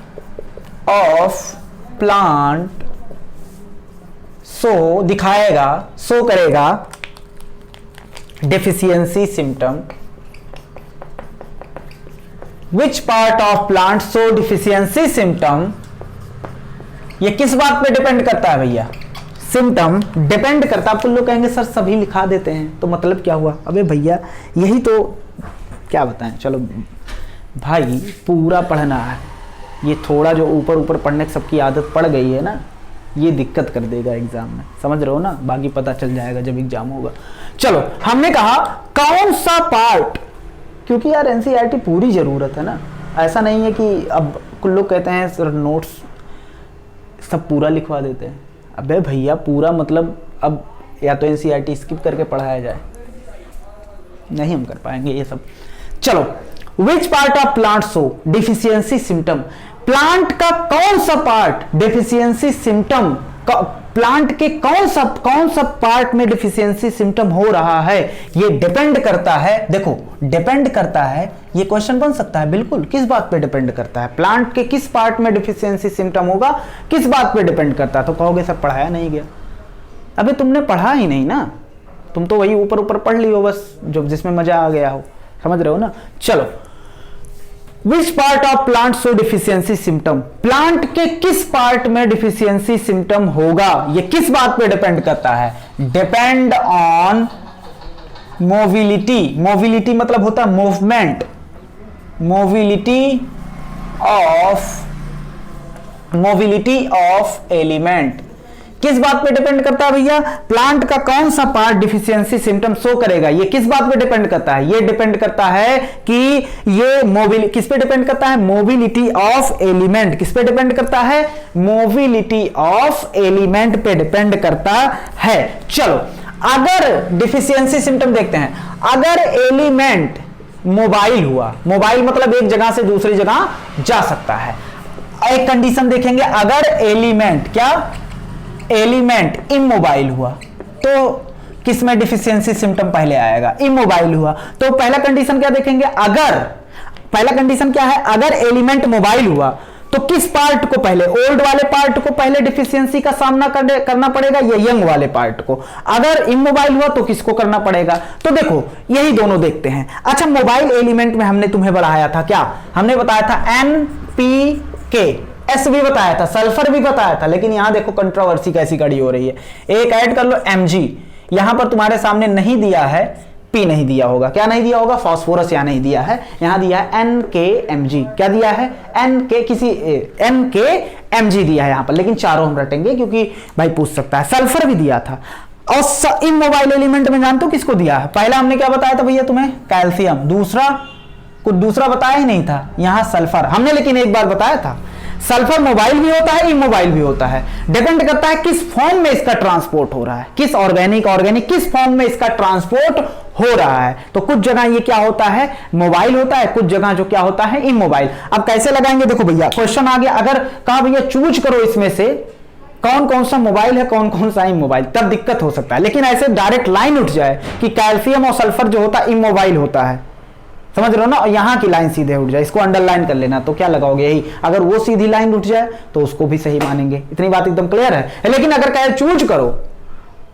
of plant show करेगा deficiency symptom, which part of plant show deficiency symptom. ये किस बात पे डिपेंड करता है भैया, सिम्टम डिपेंड करता है। आप लोग कहेंगे सर सभी लिखा देते हैं तो मतलब क्या हुआ, अबे भैया यही तो, क्या बताएं, चलो भाई पूरा पढ़ना है, ये थोड़ा जो ऊपर ऊपर पढ़ने की सबकी आदत पड़ गई है ना, ये दिक्कत कर देगा एग्जाम में, समझ रहे हो ना, बाकी पता चल जाएगा जब एग्जाम होगा। चलो हमने कहा कौन सा पार्ट, क्योंकि यार एनसीईआरटी पूरी जरूरत है ना, ऐसा नहीं है कि अब कुछ लोग कहते हैं सर नोट्स सब पूरा लिखवा देते हैं, अबे भैया पूरा मतलब अब या तो एनसीईआरटी स्किप करके पढ़ाया जाए, नहीं हम कर पाएंगे ये सब। चलो विच part of plant show deficiency symptom, plant का कौन सा पार्ट डिफिशियंसी सिम्टम, प्लांट के कौन सा पार्ट में डिफिशियंसी सिम्टम हो रहा है, ये डिपेंड करता है। देखो डिपेंड करता है, ये क्वेश्चन बन सकता है बिल्कुल, किस बात पे डिपेंड करता है, प्लांट के किस पार्ट में डिफिशियंसी सिम्टम होगा, किस बात पे डिपेंड करता है। तो कहोगे सर पढ़ाया नहीं गया, अबे तुमने पढ़ा ही नहीं ना, तुम तो वही ऊपर ऊपर पढ़ ली हो बस, जो जिसमें मजा आ गया हो, समझ रहे हो ना। चलो विच part of plant show deficiency symptom, plant के किस पार्ट में डिफिशियंसी सिम्टम होगा, ये किस बात पे डिपेंड करता है, डिपेंड ऑन मोबिलिटी, मोबिलिटी मतलब होता है मूवमेंट, मोबिलिटी ऑफ एलिमेंट, किस बात पे डिपेंड करता है भैया, प्लांट का कौन सा पार्ट डिफिशियंसी सिम्टम शो करेगा, ये किस बात पे डिपेंड करता है, ये डिपेंड करता है कि ये किस पे डिपेंड करता है, मोबिलिटी ऑफ एलिमेंट, किस पे डिपेंड करता है, मोबिलिटी ऑफ एलिमेंट पे डिपेंड करता है। चलो अगर डिफिशियंसी सिम्टम देखते हैं, अगर मोबाइल हुआ, मोबाइल मतलब एक जगह से दूसरी जगह जा सकता है। एक कंडीशन देखेंगे, अगर एलिमेंट, क्या एलिमेंट इमोबाइल हुआ तो किसमें डिफिशियंसी सिम्टम पहले आएगा, इमोबाइल हुआ। तो पहला कंडीशन क्या देखेंगे, अगर पहला कंडीशन क्या है, अगर एलिमेंट मोबाइल हुआ तो किस पार्ट को पहले, ओल्ड वाले पार्ट को पहले डिफिशियंसी का सामना करना पड़ेगा या यंग वाले पार्ट को। अगर इमोबाइल हुआ तो किसको करना पड़ेगा, तो देखो यही दोनों देखते हैं। अच्छा, मोबाइल एलिमेंट में हमने तुम्हें बढ़ाया था, क्या हमने बताया था, NPK, S भी बताया था, सल्फर भी बताया था, लेकिन यहां देखो कंट्रोवर्सी कैसी खड़ी हो रही है। एक ऐड कर लो Mg, यहां पर तुम्हारे सामने नहीं दिया है, P नहीं दिया होगा, क्या नहीं दिया होगा, फास्फोरस यहां नहीं दिया है, यहां दिया है NKMg, क्या दिया है, NKMg दिया है यहां पर, लेकिन चारों हम रटेंगे क्योंकि भाई पूछ सकता है। सल्फर भी दिया था। और इमोबाइल एलिमेंट में जानते हो किसको दिया है, पहला हमने क्या बताया था भैया तुम्हें, कैल्शियम, दूसरा कुछ दूसरा बताया ही नहीं था, यहां सल्फर हमने लेकिन एक बार बताया था। सल्फर मोबाइल भी होता है, इमोबाइल भी होता है, डिपेंड करता है किस फॉर्म में इसका ट्रांसपोर्ट हो रहा है, किस ऑर्गेनिक किस फॉर्म में इसका ट्रांसपोर्ट हो रहा है। तो कुछ जगह ये क्या होता है, मोबाइल होता है, कुछ जगह जो क्या होता है, इमोबाइल। अब कैसे लगाएंगे, देखो भैया क्वेश्चन आ गया, अगर कहा भैया चूज करो इसमें से कौन कौन सा मोबाइल है, कौन कौन सा इमोबाइल, तब दिक्कत हो सकता है। लेकिन ऐसे डायरेक्ट लाइन उठ जाए कि कैल्शियम और सल्फर जो होता है इमोबाइल होता है, समझ रहे हो ना, यहां की लाइन सीधे उठ जाए, इसको अंडरलाइन कर लेना, तो क्या लगाओगे यही, अगर वो सीधी लाइन उठ जाए तो उसको भी सही मानेंगे। इतनी बात एकदम क्लियर है। लेकिन अगर कहे चूज करो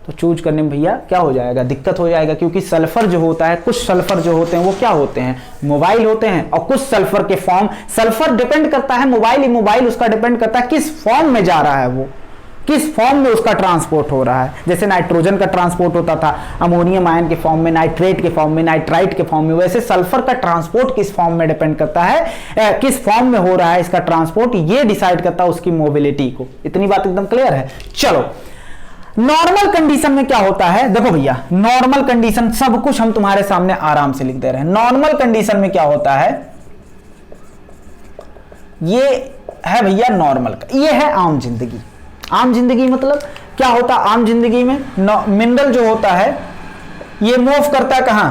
तो चूज करने में भैया क्या हो जाएगा, दिक्कत हो जाएगा, क्योंकि सल्फर जो होता है, कुछ सल्फर जो होते हैं वो क्या होते हैं, मोबाइल होते हैं, और कुछ सल्फर के फॉर्म, सल्फर डिपेंड करता है मोबाइल इमोबाइल, उसका डिपेंड करता है किस फॉर्म में जा रहा है, वो किस फॉर्म में उसका ट्रांसपोर्ट हो रहा है। जैसे नाइट्रोजन का ट्रांसपोर्ट होता था अमोनियम आयन के फॉर्म में, नाइट्रेट के फॉर्म में, नाइट्राइट के फॉर्म में, वैसे सल्फर का ट्रांसपोर्ट किस फॉर्म में डिपेंड करता है, किस फॉर्म में हो रहा है इसका ट्रांसपोर्ट, ये डिसाइड करता है उसकी मोबिलिटी को। इतनी बात एकदम क्लियर है। चलो, नॉर्मल कंडीशन में क्या होता है, देखो भैया नॉर्मल कंडीशन सब कुछ हम तुम्हारे सामने आराम से लिख दे रहे हैं। नॉर्मल कंडीशन में क्या होता है, ये है भैया नॉर्मल, ये है आम जिंदगी। आम जिंदगी मतलब क्या होता है, आम जिंदगी में मिनरल जो होता है ये मूव करता है कहां,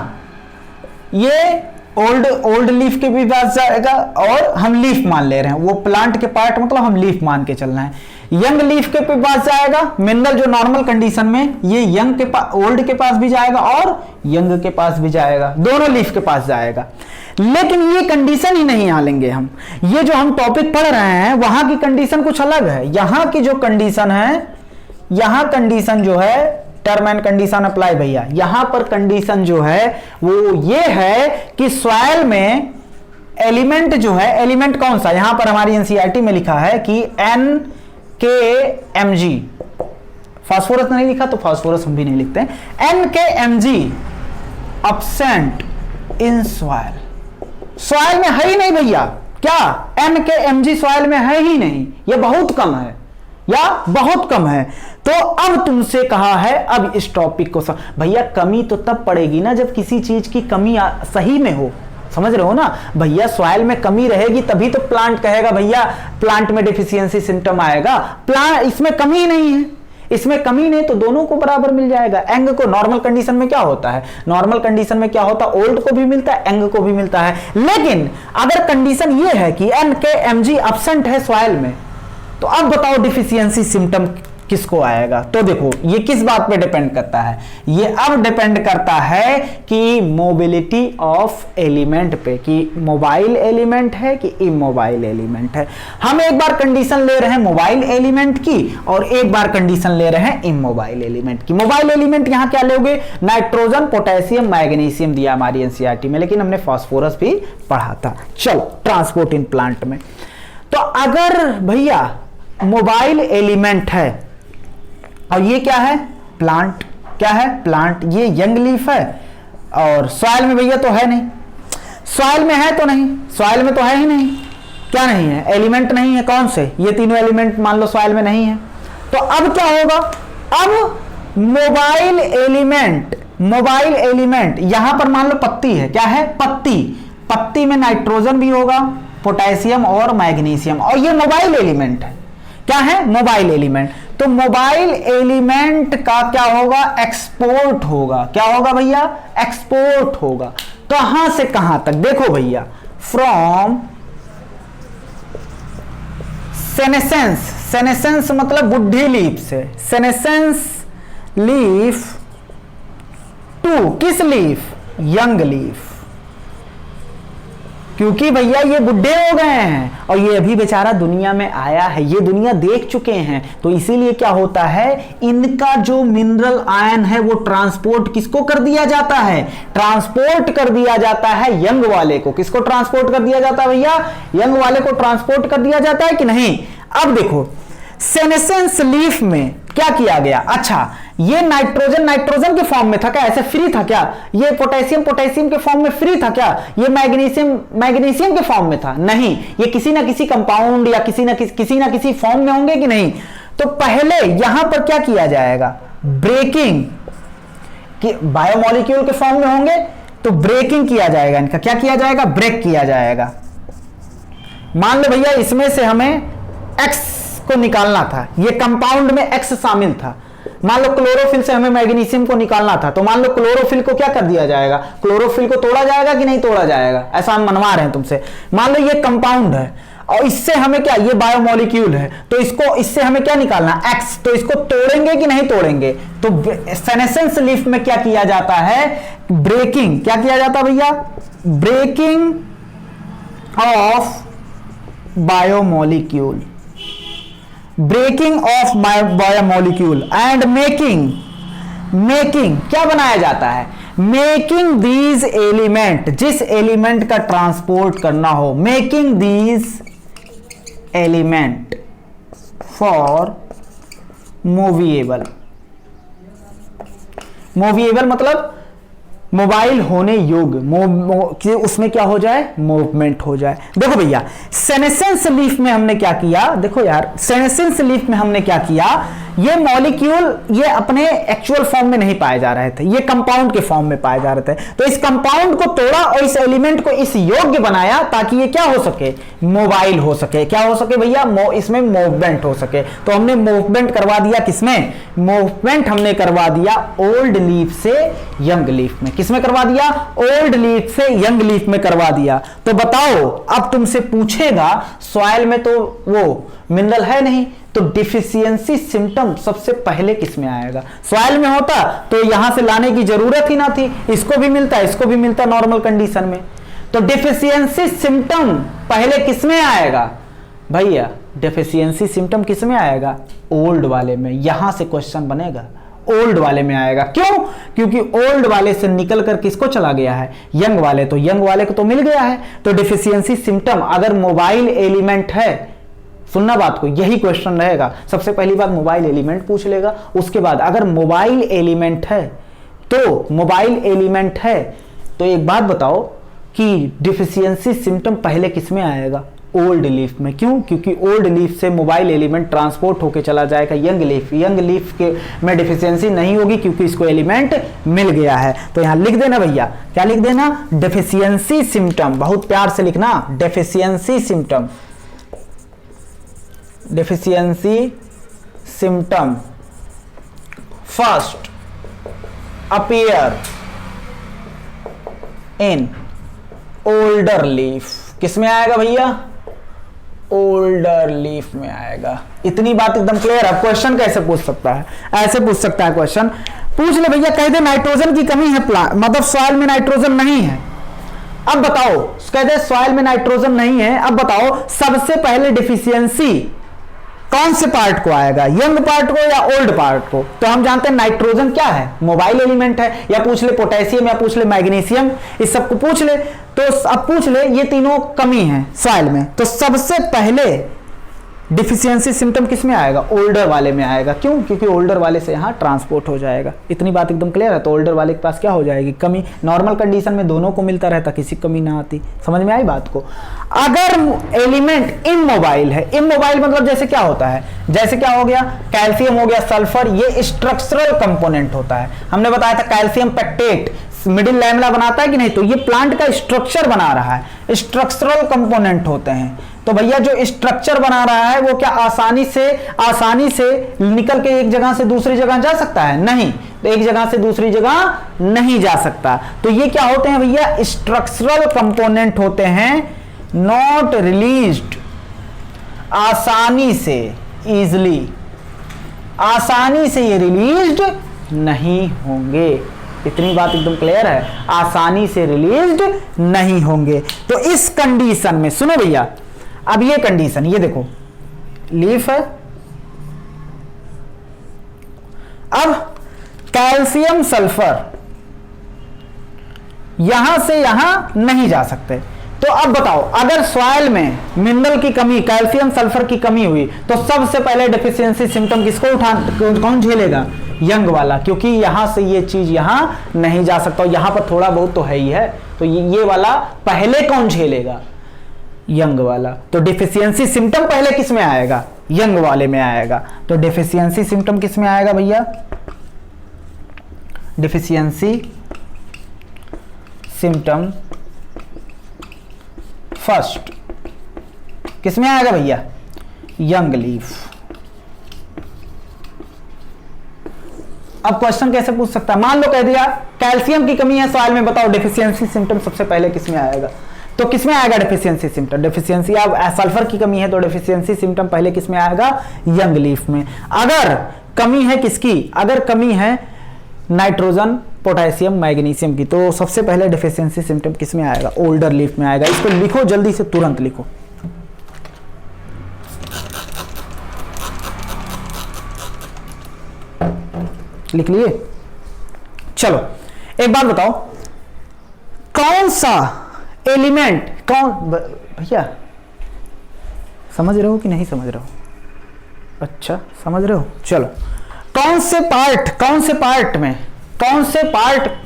ये ओल्ड लीफ के भी पास जाएगा, और हम लीफ मान ले रहे हैं, वो प्लांट के पार्ट मतलब हम लीफ मान के चलना है। यंग लीफ के पास जाएगा मिनरल जो नॉर्मल कंडीशन में, ये यंग के पास, ओल्ड के पास भी जाएगा और यंग के पास भी जाएगा, दोनों लीफ के पास जाएगा। लेकिन ये कंडीशन ही नहीं यहां लेंगे हम, ये जो हम टॉपिक पढ़ रहे हैं वहां की कंडीशन कुछ अलग है। यहां की जो कंडीशन है, यहां कंडीशन जो है टर्म एंड कंडीशन अप्लाई भैया, यहां पर कंडीशन जो है वो ये है कि सॉइल में एलिमेंट जो है, एलिमेंट कौन सा, यहां पर हमारी एनसीईआरटी में लिखा है कि NKMg, फास्फोरस नहीं लिखा तो फास्फोरस हम भी नहीं लिखते, NKMg absent in soil, soil में है ही नहीं भैया, क्या NKMg सॉइल में है ही नहीं, ये बहुत कम है या बहुत कम है। तो अब तुमसे कहा है, अब इस टॉपिक को भैया कमी तो तब पड़ेगी ना जब किसी चीज की कमी सही में हो, समझ रहे हो ना भैया, सॉइल में कमी रहेगी तभी तो प्लांट कहेगा भैया प्लांट में डिफिशियंसी सिम्टम आएगा, प्लांट इसमें कमी नहीं है, इसमें कमी नहीं तो दोनों को बराबर मिल जाएगा। एंग को नॉर्मल कंडीशन में क्या होता है, नॉर्मल कंडीशन में क्या होता है, ओल्ड को भी मिलता है, एंग को भी मिलता है। लेकिन अगर कंडीशन ये है कि NKMg एब्सेंट है सॉइल में, तो अब बताओ डिफिशियंसी सिम्टम किसको आएगा। तो देखो ये किस बात पे डिपेंड करता है, ये अब डिपेंड करता है कि मोबिलिटी ऑफ एलिमेंट पे, कि मोबाइल एलिमेंट है कि इमोबाइल एलिमेंट है। हम एक बार कंडीशन ले रहे हैं मोबाइल एलिमेंट की और एक बार कंडीशन ले रहे हैं इमोबाइल एलिमेंट की। मोबाइल एलिमेंट यहां क्या लोगे, नाइट्रोजन, पोटेशियम, मैग्नीशियम दिया हमारी एनसीईआरटी में, लेकिन हमने फास्फोरस भी पढ़ा था। चलो, ट्रांसपोर्ट इन प्लांट में, तो अगर भैया मोबाइल एलिमेंट है और ये क्या है, प्लांट, क्या है प्लांट, ये यंग लीफ है और सॉइल में भैया तो है नहीं, सॉइल में है तो नहीं, सॉइल में तो है ही नहीं, क्या नहीं है, एलिमेंट नहीं है, कौन से, ये तीनों एलिमेंट मान लो सॉइल में नहीं है। तो अब क्या होगा, अब मोबाइल एलिमेंट यहां पर मान लो पत्ती है, क्या है पत्ती, पत्ती में नाइट्रोजन भी होगा, पोटेशियम और मैग्नीशियम, और ये मोबाइल एलिमेंट है, क्या है मोबाइल एलिमेंट। तो मोबाइल एलिमेंट का क्या होगा, एक्सपोर्ट होगा, क्या होगा भैया, एक्सपोर्ट होगा। कहां से कहां तक, देखो भैया, फ्रॉम सेनेसेंस, सेनेसेंस मतलब बुढ़ी लीफ से, सेनेसेंस लीफ टू किस लीफ, यंग लीफ, क्योंकि भैया ये बुढ़े हो गए हैं और ये अभी बेचारा दुनिया में आया है, ये दुनिया देख चुके हैं, तो इसीलिए क्या होता है, इनका जो मिनरल आयन है वो ट्रांसपोर्ट किसको कर दिया जाता है, ट्रांसपोर्ट कर दिया जाता है यंग वाले को। किसको ट्रांसपोर्ट कर दिया जाता है भैया, यंग वाले को ट्रांसपोर्ट कर दिया जाता है कि नहीं। अब देखो सेनेसेंस लीफ में क्या किया गया, अच्छा ये नाइट्रोजन नाइट्रोजन के फॉर्म में था क्या, ऐसे फ्री था क्या, ये पोटेशियम पोटेशियम के फॉर्म में फ्री था क्या, ये मैग्नीशियम मैग्नीशियम के फॉर्म में था, नहीं, ये किसी ना किसी कंपाउंड या किसी ना किसी फॉर्म में होंगे कि नहीं। तो पहले यहां पर क्या किया जाएगा, ब्रेकिंग, कि बायोमोलिक्यूल के फॉर्म में होंगे तो ब्रेकिंग किया जाएगा, इनका क्या किया जाएगा, ब्रेक किया जाएगा। मान लो भैया इसमें से हमें एक्स को निकालना था, ये कंपाउंड में एक्स शामिल था, मान लो क्लोरोफिल से हमें मैग्नीशियम को निकालना था, तो मान लो क्लोरोफिल को क्या कर दिया जाएगा, क्लोरोफिल को तोड़ा जाएगा कि नहीं तोड़ा जाएगा, ऐसा हम मनवा रहे हैं तुमसे। मान लो ये कंपाउंड है और इससे हमें क्या, ये बायोमोलिक्यूल है, तो इसको इससे हमें क्या निकालना, एक्स, तो इसको तोड़ेंगे कि नहीं तोड़ेंगे। तो सेनेसेंस लीफ में क्या किया जाता है, ब्रेकिंग, क्या किया जाता है भैया, breaking of biomolecule, breaking of biomolecule and making क्या बनाया जाता है, मेकिंग दीज एलिमेंट, जिस एलिमेंट का ट्रांसपोर्ट करना हो, making these element for movable, movable मतलब मोबाइल होने योग्य, उसमें क्या हो जाए, मूवमेंट हो जाए। देखो भैया सेनेसेंस लीफ में हमने क्या किया, देखो यार सेनेसेंस लीफ में हमने क्या किया, ये मॉलिक्यूल ये अपने एक्चुअल फॉर्म में नहीं पाए जा रहे थे, ये कंपाउंड के फॉर्म में पाए जा रहे थे, तो इस कंपाउंड को तोड़ा और इस एलिमेंट को इस योग्य बनाया ताकि ये क्या हो सके, मोबाइल हो सके, क्या हो सके भैया, इसमें मूवमेंट हो सके। तो हमने मूवमेंट करवा दिया किसमें, मूवमेंट हमने करवा दिया ओल्ड लीफ से यंग लीफ में, किसमें करवा दिया, ओल्ड लीफ से यंग लीफ में करवा दिया। तो बताओ अब तुमसे पूछेगा सॉइल में तो वो मिनरल है नहीं, तो डिफिशियंसी सिम्टम सबसे पहले किसमें आएगा, सॉइल में होता तो यहां से लाने की जरूरत ही ना थी, इसको भी मिलता इसको भी मिलता नॉर्मल कंडीशन में। तो डिफिशियंसी सिम्टम पहले किसमें आएगा भैया, डिफिशियंसी सिम्टम किसमें आएगा, ओल्ड वाले में, यहां से क्वेश्चन बनेगा, ओल्ड वाले में आएगा। क्यों, क्योंकि ओल्ड वाले से निकल कर किसको चला गया है, यंग वाले, तो यंग वाले को तो मिल गया है। तो डिफिशियंसी सिम्टम अगर मोबाइल एलिमेंट है, सुनना बात को, यही क्वेश्चन रहेगा, सबसे पहली बात मोबाइल एलिमेंट पूछ लेगा, उसके बाद अगर मोबाइल एलिमेंट है तो मोबाइल एलिमेंट है तो एक बात बताओ कि डिफिशियंसी सिम्टम पहले किसमें आएगा, ओल्ड लीफ में। क्यों, क्योंकि ओल्ड लीफ से मोबाइल एलिमेंट ट्रांसपोर्ट होकर चला जाएगा यंग लीफ, यंग लीफ के में डिफिशियंसी नहीं होगी क्योंकि इसको एलिमेंट मिल गया है। तो यहां लिख देना भैया, क्या लिख देना, डिफिशियंसी सिम्टम, बहुत प्यार से लिखना, deficiency symptom, deficiency symptom first appear in older leaf, किसमें आएगा भैया, ओल्डर लीफ में आएगा। इतनी बात एकदम क्लियर है। क्वेश्चन कैसे पूछ सकता है, ऐसे पूछ सकता है क्वेश्चन, पूछ ले भैया, कह दे नाइट्रोजन की कमी है मतलब सॉइल में नाइट्रोजन नहीं है, अब बताओ, कह दे सॉइल में नाइट्रोजन नहीं है, अब बताओ सबसे पहले डिफिशियंसी कौन से पार्ट को आएगा, यंग पार्ट को या ओल्ड पार्ट को। तो हम जानते हैं नाइट्रोजन क्या है, मोबाइल एलिमेंट है, या पूछ ले पोटेशियम या पूछ ले मैग्नीशियम, इस सबको पूछ ले। तो अब पूछ ले ये तीनों कमी है सॉइल में, तो सबसे पहले डिफिशियंसी सिम्टम किस में आएगा, ओल्डर वाले में आएगा। क्यों, क्योंकि ओल्डर वाले से यहाँ ट्रांसपोर्ट हो जाएगा। इतनी बात एकदम क्लियर है। तो ओल्डर वाले के पास क्या हो जाएगी, कमी। नॉर्मल कंडीशन में दोनों को मिलता रहता, किसी कमी ना आती। समझ में आई बात को। अगर एलिमेंट इमोबाइल है, इमोबाइल मतलब जैसे क्या होता है, जैसे क्या हो गया, कैल्शियम हो गया, सल्फर, ये स्ट्रक्चरल कंपोनेंट होता है। हमने बताया था कैल्शियम पेक्टेट मिडिल लैमेला बनाता है कि नहीं, तो ये प्लांट का स्ट्रक्चर बना रहा है, स्ट्रक्चरल कंपोनेंट होते हैं। तो भैया जो स्ट्रक्चर बना रहा है वो क्या आसानी से निकल के एक जगह से दूसरी जगह जा सकता है, नहीं। तो एक जगह से दूसरी जगह नहीं जा सकता। तो ये क्या होते हैं भैया, स्ट्रक्चरल कंपोनेंट होते हैं, नॉट रिलीज्ड, आसानी से, इजली, आसानी से ये रिलीज्ड नहीं होंगे। इतनी बात एकदम क्लियर है, आसानी से रिलीज्ड नहीं होंगे। तो इस कंडीशन में सुनो भैया, अब ये कंडीशन, ये देखो लीफ है, अब कैल्शियम सल्फर यहां से यहां नहीं जा सकते। तो अब बताओ, अगर सॉइल में मिनरल की कमी, कैल्शियम सल्फर की कमी हुई तो सबसे पहले डेफिशिएंसी सिम्टम किसको कौन झेलेगा, यंग वाला, क्योंकि यहां से ये चीज यहां नहीं जा सकता, यहां पर थोड़ा बहुत तो है ही है, तो ये वाला पहले कौन झेलेगा, यंग वाला। तो डेफिशिएंसी सिम्टम पहले किस में आएगा, यंग वाले में आएगा। तो डेफिशिएंसी सिम्टम किस में आएगा भैया, डेफिशिएंसी सिम्टम फर्स्ट किस में आएगा भैया, यंग लीफ। अब क्वेश्चन कैसे पूछ सकता है, मान लो कह दिया कैल्शियम की कमी है सॉइल में, बताओ डेफिशिएंसी सिम्टम सबसे पहले किस में आएगा, तो किस में आएगा डेफिशिएंसी सिम्टम, डेफिशिएंसी, अब सल्फर की कमी है तो डेफिशिएंसी सिम्टम पहले किस में आएगा, यंग लीफ में। अगर कमी है किसकी, अगर कमी है नाइट्रोजन, पोटेशियम, मैग्नीशियम की, तो सबसे पहले डेफिशिएंसी सिम्टम किस में आएगा, ओल्डर लीफ में आएगा। इसको लिखो जल्दी से, तुरंत लिखो। लिख लिए, चलो एक बात बताओ, कौन सा एलिमेंट, कौन भैया समझ रहे हो कि नहीं समझ रहे हो, अच्छा समझ रहे हो, चलो कौन से पार्ट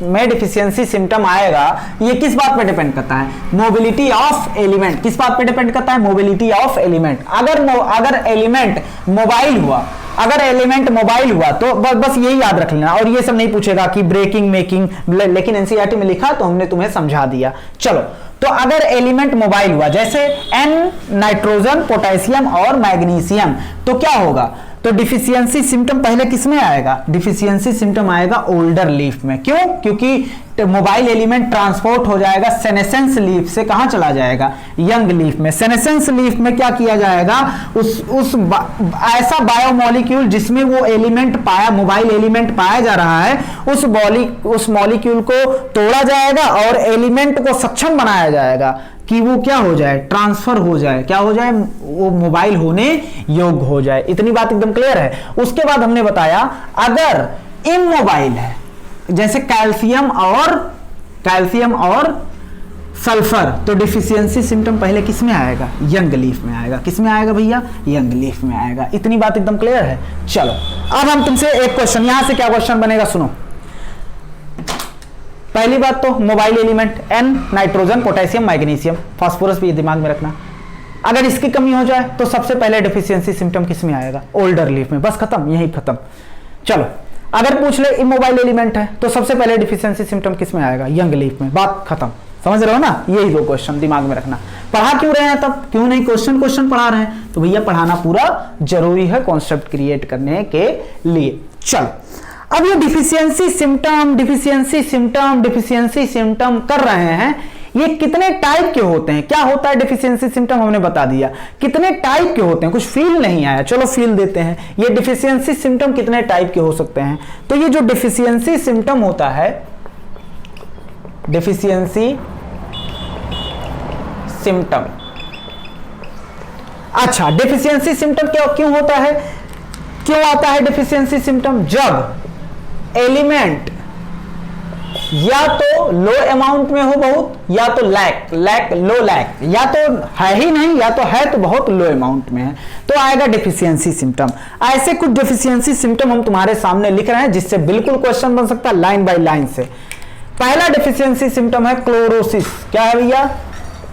में डेफिशिएंसी सिम्टम आएगा, ये किस बात पे डिपेंड करता है, मोबिलिटी ऑफ एलिमेंट। किस बात पे डिपेंड करता है, मोबिलिटी ऑफ एलिमेंट। अगर एलिमेंट मोबाइल हुआ, अगर एलिमेंट मोबाइल हुआ तो बस यही याद रख लेना, और ये सब नहीं पूछेगा कि ब्रेकिंग मेकिंग, लेकिन एनसीईआरटी में लिखा तो हमने तुम्हें समझा दिया। चलो, तो अगर एलिमेंट मोबाइल हुआ, जैसे N नाइट्रोजन, पोटेशियम और मैग्नीशियम, तो क्या होगा, तो डिफिशियंसी सिम्टम पहले किस में आएगा, डिफिशियंसी सिम्टम आएगा ओल्डर लीफ में। क्यों, क्योंकि मोबाइल एलिमेंट ट्रांसपोर्ट हो जाएगा सेनेसेंस लीफ से, कहां चला जाएगा, यंग लीफ में। सेनेसेंस लीफ में क्या किया जाएगा, ऐसा बायोमोलिक्यूल जिसमें वो एलिमेंट पाया, मोबाइल एलिमेंट पाया जा रहा है, उस मॉलिक्यूल को तोड़ा जाएगा और एलिमेंट को सक्षम बनाया जाएगा कि वो क्या हो जाए, ट्रांसफर हो जाए, क्या हो जाए, वो मोबाइल होने योग्य हो जाए। इतनी बात एकदम क्लियर है। उसके बाद हमने बताया अगर इमोबाइल है, जैसे कैल्शियम और सल्फर, तो डिफिशियंसी सिम्टम पहले किस में आएगा, यंग लीफ में आएगा। किस में आएगा भैया, यंग लीफ में आएगा। इतनी बात एकदम क्लियर है। चलो अब हम तुमसे एक क्वेश्चन, यहां से क्या क्वेश्चन बनेगा सुनो। पहली बात तो mobile element N nitrogen, potassium, magnesium, phosphorus भी दिमाग में रखना। अगर इसकी कमी हो जाए तो सबसे पहले डेफिशिएंसी सिम्टम किस में आएगा, ओल्डर लीफ में। बस खत्म, यही खत्म। चलो अगर पूछ ले इमोबाइल एलिमेंट है तो सबसे पहले डेफिशिएंसी सिम्टम किस में आएगा, यंग लीफ में। बात खत्म, समझ रहे हो ना। यही दो क्वेश्चन दिमाग में रखना। पढ़ा क्यों रहे हैं तब, क्यों नहीं क्वेश्चन पढ़ा रहे हैं, तो भैया पढ़ाना पूरा जरूरी है कॉन्सेप्ट क्रिएट करने के लिए। चलो अब ये डिफिशियंसी सिम्टम कर रहे हैं, ये कितने टाइप के होते हैं, क्या होता है डिफिशियंसी सिम्टम हमने बता दिया। कितने टाइप के होते हैं, कुछ फील नहीं आया, चलो फील देते हैं। ये डिफिशियंसी सिम्टम कितने टाइप के हो सकते हैं, तो ये जो डिफिशियंसी सिम्टम होता है, डिफिशियंसी सिम्टम, अच्छा डिफिशियंसी सिम्टम क्यों होता है, क्यों आता है डिफिशियंसी सिम्टम, जब एलिमेंट या तो लो अमाउंट में हो बहुत, या तो लैक, या तो है ही नहीं, या तो है तो बहुत लो अमाउंट में है, तो आएगा डेफिशिएंसी सिम्टम। ऐसे कुछ डेफिशिएंसी सिम्टम हम तुम्हारे सामने लिख रहे हैं, जिससे बिल्कुल क्वेश्चन बन सकता है लाइन बाय लाइन से। पहला डेफिशिएंसी सिम्टम है क्लोरोसिस। क्या है भैया,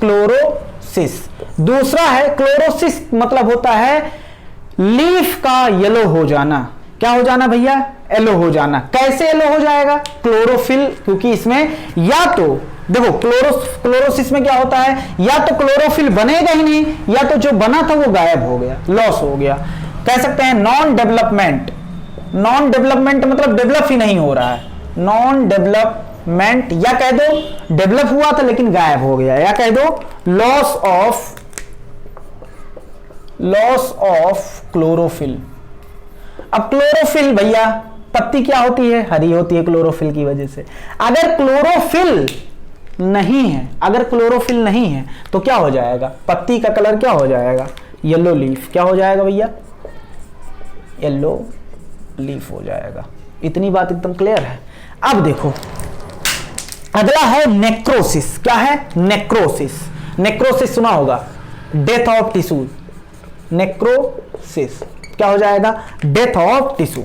क्लोरोसिस। दूसरा है क्लोरोसिस, मतलब होता है लीफ का येलो हो जाना। क्या हो जाना भैया, येलो हो जाना। कैसे येलो हो जाएगा, क्लोरोफिल, क्योंकि इसमें या तो देखो क्लोरोसिस में क्या होता है, या तो क्लोरोफिल बनेगा ही नहीं, या तो जो बना था वो गायब हो गया, लॉस हो गया। कह सकते हैं नॉन डेवलपमेंट नॉन डेवलपमेंट मतलब डेवलप ही नहीं हो रहा है, नॉन डेवलपमेंट, या कह दो डेवलप हुआ था लेकिन गायब हो गया, या कह दो लॉस ऑफ क्लोरोफिल। अब क्लोरोफिल भैया पत्ती क्या होती है, हरी होती है क्लोरोफिल की वजह से। अगर क्लोरोफिल नहीं है, अगर क्लोरोफिल नहीं है तो क्या हो जाएगा, पत्ती का कलर क्या हो जाएगा, येलो लीफ। क्या हो जाएगा भैया, येलो लीफ हो जाएगा। इतनी बात एकदम क्लियर है। अब देखो अगला है नेक्रोसिस। क्या है, नेक्रोसिस। नेक्रोसिस सुना होगा, डेथ ऑफ टिश्यू। नेक्रोसिस क्या हो जाएगा, डेथ ऑफ टिश्यू।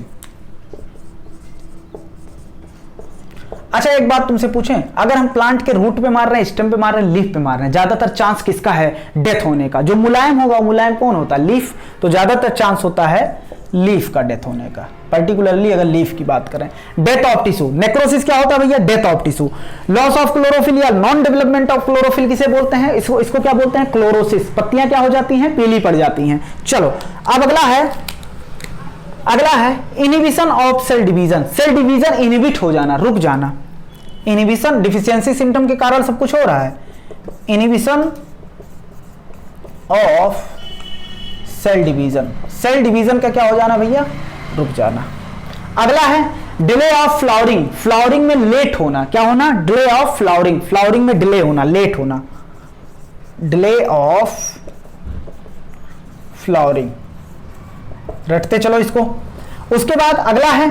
अच्छा एक बात तुमसे पूछें, अगर हम प्लांट के रूट पे मार रहे हैं, स्टेम पे मार रहे हैं, लीफ पे मार रहे हैं, ज्यादातर चांस किसका है डेथ होने का? जो मुलायम होगा, मुलायम कौन होता है, लीफ। तो ज्यादातर चांस होता है लीफ का डेथ होने का, पर्टिकुलरली अगर लीफ की बात करें। डेथ ऑफ टिश्यू, नेक्रोसिस क्या होता है भैया, death of tissue. Loss of chlorophyll या नॉन डेवलपमेंट ऑफ क्लोरोफिल किसे बोलते हैं, इसको क्या बोलते हैं, क्लोरोसिस। पत्तियां क्या हो जाती हैं, पीली पड़ जाती हैं। चलो अब अगला है inhibition of cell division. Cell division inhibit हो जाना, रुक जाना। इनहिबिशन डिफिशियंसी सिम्टम के कारण सब कुछ हो रहा है। Inhibition of cell division, cell division का क्या हो जाना भैया, रुक जाना। अगला है डिले ऑफ फ्लावरिंग। फ्लावरिंग में लेट होना, क्या होना, डिले ऑफ फ्लावरिंग। फ्लावरिंग में डिले होना, लेट होना, डिले ऑफ फ्लावरिंग। रटते चलो इसको। उसके बाद अगला है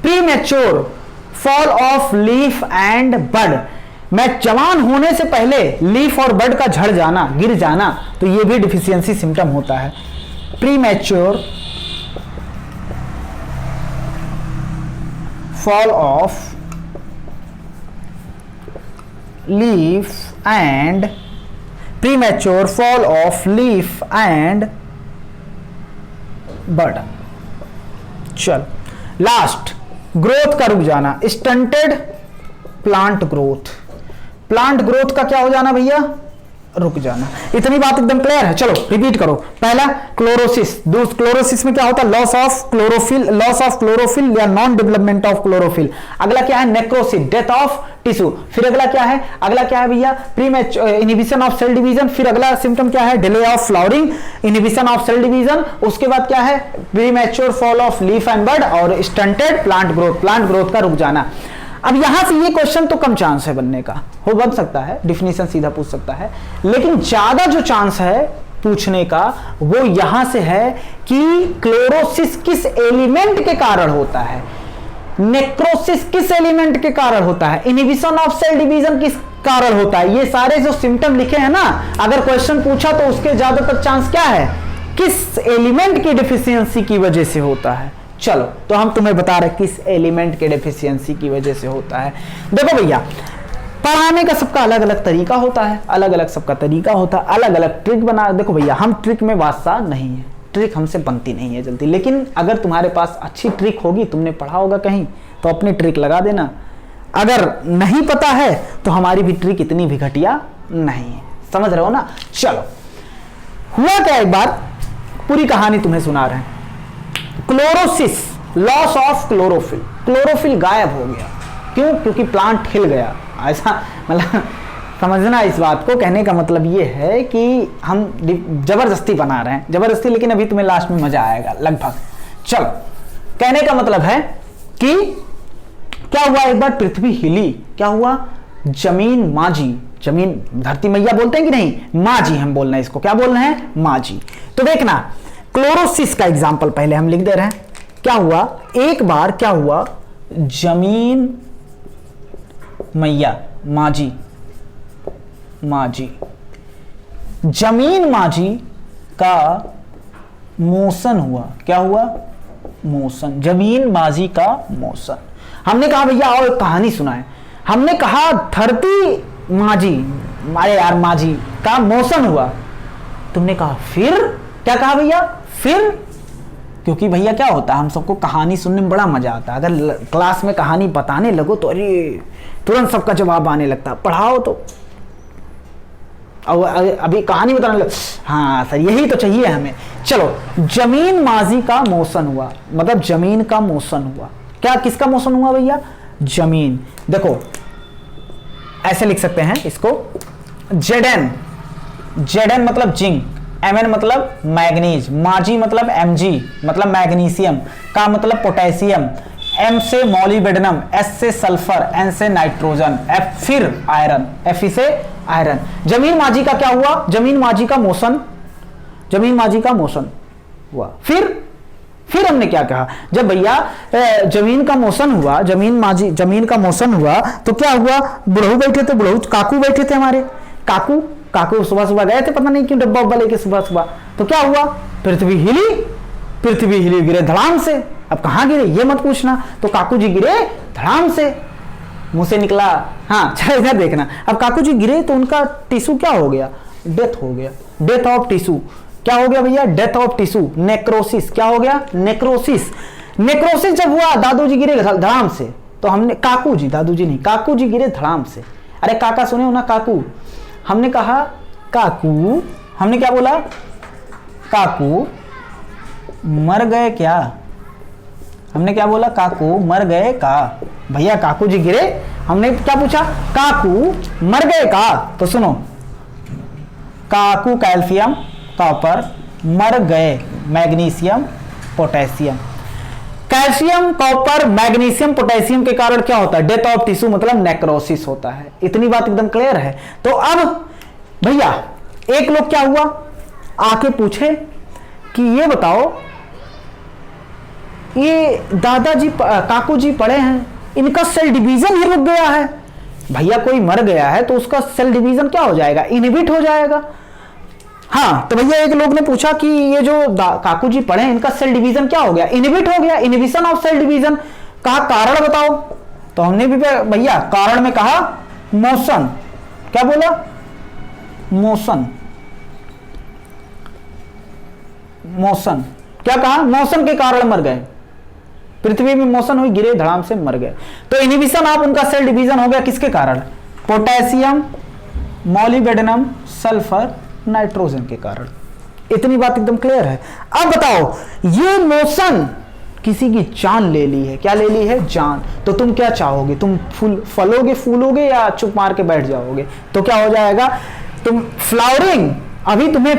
premature fall of leaf and bud. मैं जवान होने से पहले लीफ और बड का झड़ जाना, गिर जाना, तो यह भी डिफिशियंसी सिम्टम होता है। Premature fall of leaf and premature fall of leaf and bud. चल लास्ट, ग्रोथ का रुक जाना, stunted plant growth. Plant growth का क्या हो जाना भैया, रुक जाना। इतनी बात एकदम क्लियर है। चलो रिपीट करो। पहला क्लोरोसिस, क्लोरोसिस में क्या होता है, लॉस ऑफ क्लोरोफिल या नॉन डेवलपमेंट ऑफ क्लोरोफिल। अगला क्या है, नेक्रोसिस, डेथ ऑफ टिश्यू। फिर अगला क्या है भैया, इनहिबिशन ऑफ सेल डिवीजन। फिर अगला सिम्टम क्या है, delay of flowering, inhibition of cell division. उसके बाद क्या है, premature fall of leaf and bud और stunted plant growth, plant growth का रुक जाना। अब यहां से ये क्वेश्चन तो कम चांस है बनने का, हो बन सकता है, डिफिनीशन सीधा पूछ सकता है, लेकिन ज्यादा जो चांस है पूछने का वो यहां से है कि क्लोरोसिस किस एलिमेंट के कारण होता है, नेक्रोसिस किस एलिमेंट के कारण होता है, इनहिबिशन ऑफ सेल डिवीजन किस कारण होता है। ये सारे जो सिम्टम लिखे हैं ना, अगर क्वेश्चन पूछा तो उसके ज्यादातर चांस क्या है, किस एलिमेंट की डिफिशियंसी की वजह से होता है। चलो तो हम तुम्हें बता रहे किस एलिमेंट के डेफिशिएंसी की वजह से होता है। देखो भैया पढ़ाने का सबका अलग अलग तरीका होता है, अलग अलग सबका तरीका होता है, अलग अलग ट्रिक बना। देखो भैया हम ट्रिक में बादशाह नहीं है, ट्रिक हमसे बनती नहीं है जल्दी, लेकिन अगर तुम्हारे पास अच्छी ट्रिक होगी, तुमने पढ़ा होगा कहीं, तो अपनी ट्रिक लगा देना। अगर नहीं पता है तो हमारी भी ट्रिक इतनी भी घटिया नहीं है, समझ रहे हो ना। चलो हुआ क्या, एक बार पूरी कहानी तुम्हें सुना रहे हैं। Chlorosis, loss of chlorophyll, chlorophyll गायब हो गया। क्यों, क्योंकि प्लांट हिल गया। ऐसा मतलब समझना इस बात को, कहने का मतलब ये है कि हम जबरदस्ती बना रहे हैं, जबरदस्ती, लेकिन अभी तुम्हें लास्ट में मजा आएगा लगभग। चलो कहने का मतलब है कि क्या हुआ, एक बार पृथ्वी हिली, क्या हुआ, जमीन माजी, जमीन धरती मैया बोलते हैं कि नहीं, माजी हम बोल रहे हैं इसको, क्या बोल रहे हैं, माजी। तो देखना क्लोरोसिस का एग्जांपल पहले हम लिख दे रहे हैं। क्या हुआ, एक बार क्या हुआ, जमीन मैया माजी, जमीन माजी का मोशन हुआ। क्या हुआ, मोशन, जमीन माजी का मोशन। हमने कहा भैया आओ एक कहानी सुनाए, हमने कहा धरती माजी, अरे यार माजी का मोशन हुआ। तुमने कहा फिर, क्या कहा भैया, फिर, क्योंकि भैया क्या होता है, हम सबको कहानी सुनने में बड़ा मजा आता है। अगर क्लास में कहानी बताने लगो तो अरे तुरंत सबका जवाब आने लगता है, पढ़ाओ तो अभी कहानी बताने लगे, हाँ सर यही तो चाहिए हमें। चलो, जमीन माजी का मोशन हुआ, मतलब जमीन का मोशन हुआ। क्या किसका मोशन हुआ भैया? जमीन। देखो ऐसे लिख सकते हैं इसको, जेडन, जेडन मतलब जिंक, एमएन मतलब मैग्नीज, माजी मतलब एमजी मतलब मैग्नीशियम, का मतलब पोटेशियम, एम से मॉलिब्डेनम, एस से सल्फर, एन से नाइट्रोजन, एफ फिर आयरन, एफ से आयरन। जमीन माजी का क्या हुआ? जमीन माजी का मोशन, जमीन माजी का मोशन हुआ। फिर हमने क्या कहा? जब भैया जमीन का मोशन हुआ, जमीन का मोशन हुआ तो क्या हुआ? बुढ़ऊ बैठे थे, बुढ़ऊ काकू बैठे थे हमारे, काकू सुबह सुबह गए थे, पता नहीं क्यों डब्बा उब्बा लेके सुबह सुबह। तो क्या हुआ? पृथ्वी हिली, गिरे धड़ाम से। अब कहां गिरे ये मत पूछना, तो काकू जी गिरे धड़ाम से, मुंह से निकला। हाँ चलो इधर देखना, अब काकू जी गिरे तो उनका टिश्यू क्या हो गया? डेथ हो गया, डेथ ऑफ टिश्यू। क्या हो गया भैया? Death of tissue, necrosis. क्या हो गया? नेक्रोसिस। नेक्रोसिस जब हुआ, दादू जी गिरे धड़ाम से, तो हमने काकू जी, दादू जी नहीं, काकू जी गिरे धड़ाम से। अरे काका सुने हो ना, काकू। हमने कहा काकू, हमने क्या बोला? काकू मर गए क्या? हमने क्या बोला? काकू मर गए का? भैया काकू जी गिरे, हमने क्या पूछा? काकू मर गए का? तो सुनो, काकू कैल्शियम कॉपर, मर गए magnesium potassium. Calcium copper magnesium potassium के कारण क्या होता है? डेथ ऑफ टिश्यू मतलब नेक्रोसिस होता है। इतनी बात एकदम क्लियर है। तो अब भैया एक लोग क्या हुआ, आके पूछे कि ये बताओ, ये दादाजी काकू जी पढ़े हैं, इनका सेल डिवीजन ही रुक गया है। भैया कोई मर गया है तो उसका सेल डिवीजन क्या हो जाएगा? इनहिबिट हो जाएगा। हाँ तो भैया एक लोग ने पूछा कि ये जो काकू जी पढ़े हैं, इनका सेल डिवीजन क्या हो गया? इनहिबिट हो गया, इनहिबिशन ऑफ सेल डिवीजन। कहा कारण बताओ, तो हमने भी भैया कारण में कहा मोशन। क्या बोला? मोशन। मोशन क्या कहा? मोशन के कारण मर गए, पृथ्वी में मोशन हुई, गिरे धड़ाम से मर गए। तो इनहिबिशन ऑफ उनका सेल डिवीजन हो गया किसके कारण? पोटेशियम, मॉलिब्डेनम, सल्फर, नाइट्रोजन के कारण। इतनी बात एकदम क्लियर है। अब बताओ, ये मोशन किसी की जान ले ली है। क्या ले ली है? जान। तो तुम क्या चाहोगे? तुम फलोगे, फूलोगे, या चुप मार के बैठ जाओगे? तो क्या हो जाएगा? तुम फ्लावरिंग, अभी तुम्हें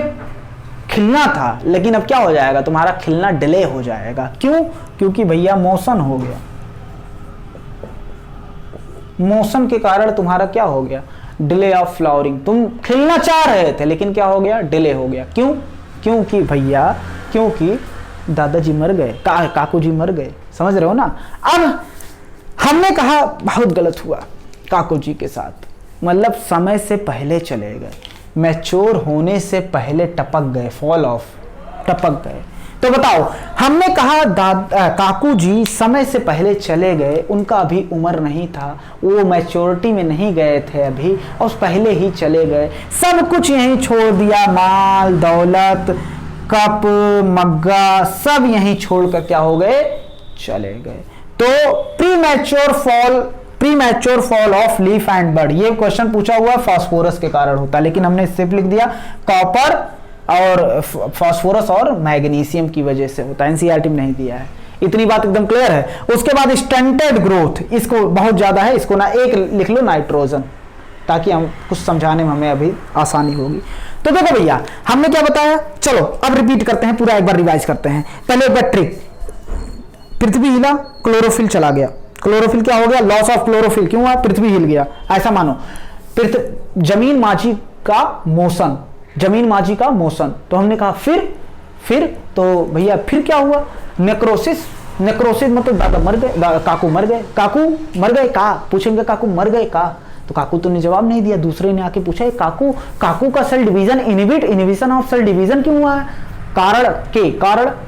खिलना था, लेकिन अब क्या हो जाएगा? तुम्हारा खिलना डिले हो जाएगा। क्यों? क्योंकि भैया मोशन हो गया। मोशन के कारण तुम्हारा क्या हो गया? Delay of flowering. तुम खिलना चाह रहे थे लेकिन क्या हो गया? डिले हो गया। क्यों? क्योंकि भैया, क्योंकि दादाजी मर गए, काकू जी मर गए। समझ रहे हो ना? अब हमने कहा बहुत गलत हुआ काकू जी के साथ, मतलब समय से पहले चले गए, मैच्योर होने से पहले टपक गए, फॉल ऑफ, टपक गए। तो बताओ, हमने कहा काकू जी समय से पहले चले गए, उनका अभी उम्र नहीं था, वो मैच्योरिटी में नहीं गए थे अभी, और पहले ही चले गए, सब कुछ यहीं छोड़ दिया, माल दौलत, कप मग्गा सब यहीं छोड़कर क्या हो गए? चले गए। तो premature fall of leaf and bud, ये क्वेश्चन पूछा हुआ फास्फोरस के कारण होता है, लेकिन हमने सिर्फ लिख दिया कॉपर और फास्फोरस और मैग्नीशियम की वजह से होता है, एनसीईआरटी में नहीं दिया है। इतनी बात एकदम क्लियर है। उसके बाद स्टंटेड ग्रोथ, इसको बहुत ज्यादा है, इसको ना एक लिख लो नाइट्रोजन, ताकि हम कुछ समझाने में हमें अभी आसानी होगी। तो देखो भैया, हमने क्या बताया, चलो अब रिपीट करते हैं, पूरा एक बार रिवाइज करते हैं। पहले एक बार ट्रिक, पृथ्वी हिला, क्लोरोफिल चला गया। क्लोरोफिल क्या हो गया? Loss of chlorophyll. क्यों हुआ? पृथ्वी हिल गया, ऐसा मानो। जमीन माजी का मोशन, जमीन माजी का मोशन। तो हमने कहा फिर तो भैया फिर क्या हुआ? नेक्रोसिस। नेक्रोसिस मतलब दादा मर गए, काकू मर गए। काकू मर गए का पूछेंगे, काकू मर गए का? तो काकू तो ने जवाब नहीं दिया, दूसरे ने आके पूछा काकू का cell division inhibition of cell division क्यों हुआ है? कारण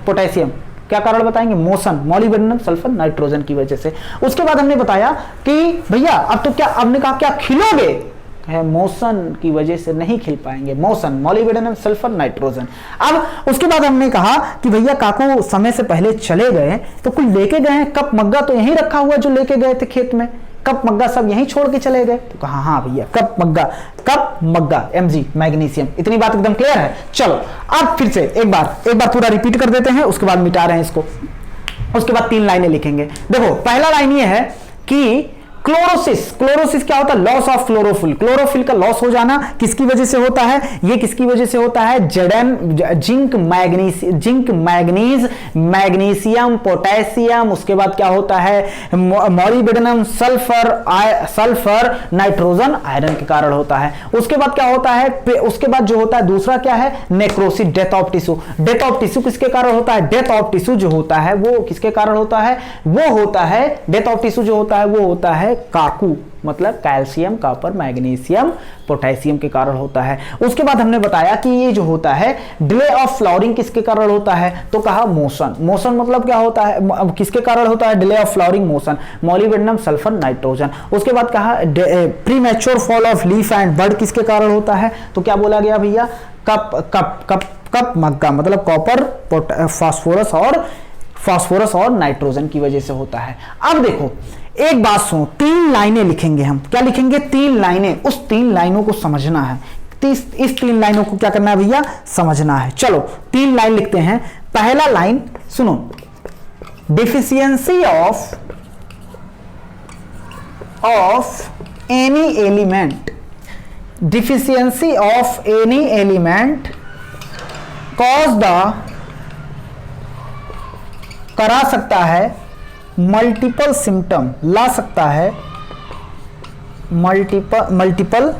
पोटेशियम। क्या कारण बताएंगे? मोशन, मॉलिब्डेनम, सल्फर, नाइट्रोजन की वजह से। उसके बाद हमने बताया कि भैया अब तो क्या, हमने कहा क्या खिलोगे? है मोशन की वजह से नहीं खिल पाएंगे, मोशन, मॉलिब्डेनम, सल्फर, नाइट्रोजन। अब उसके बाद हमने कहा कि भैया काकू समय से पहले चले गए, तो कुछ लेके गए हैं, कप मग्गा तो यहीं रखा हुआ जो लेके गए थे खेत में, कप मग्गा सब यहीं छोड़ के चले गए। तो कहा हाँ भैया कप मग्गा Mg मैग्नीशियम। इतनी बात एकदम क्लियर है। चलो अब फिर से एक बार पूरा रिपीट कर देते हैं, उसके बाद मिटा रहे हैं इसको। उसके बाद 3 लाइनें लिखेंगे। देखो पहला लाइन ये है कि क्लोरोसिस क्या होता है? Loss of chlorophyll. क्लोरोफिल का लॉस हो जाना किसकी वजह से होता है? ये किसकी वजह से होता है? जिंक मैग्नीज मैग्नीशियम पोटेशियम, उसके बाद क्या होता है? मॉलिब्डेनम सल्फर नाइट्रोजन आयरन के कारण होता है। उसके बाद क्या होता है? उसके बाद जो होता है दूसरा क्या है? Necrosis, death of tissue. Death of tissue किसके कारण होता है? डेथ ऑफ टिश्यू जो होता है वो किसके कारण होता है? वो होता है डेथ ऑफ टिश्यू जो होता है वो होता है काकू, मतलब कैल्शियम कॉपर मैग्नीशियम पोटेशियम के कारण होता है। उसके बाद हमने बताया कि ये जो होता है डिले ऑफ फ्लावरिंग किसके कारण होता है? तो कहा मोशन मतलब क्या होता है? किसके कारण होता है डिले ऑफ फ्लावरिंग? मोशन, मॉलिब्डेनम सल्फर नाइट्रोजन। उसके बाद कहा premature fall of leaf and bud किसके कारण होता है? तो क्या बोला गया भैया? कप मग्गा मतलब कॉपर फास्फोरस और नाइट्रोजन की वजह से होता है। अब देखो एक बात सुनो, 3 लाइनें लिखेंगे हम। क्या लिखेंगे? 3 लाइनें। उस 3 लाइनों को समझना है। इस 3 लाइनों को क्या करना है भैया? समझना है। चलो 3 लाइन लिखते हैं। पहला लाइन सुनो, deficiency of any element cause the करा सकता है मल्टीपल सिम्टम, ला सकता है मल्टीपल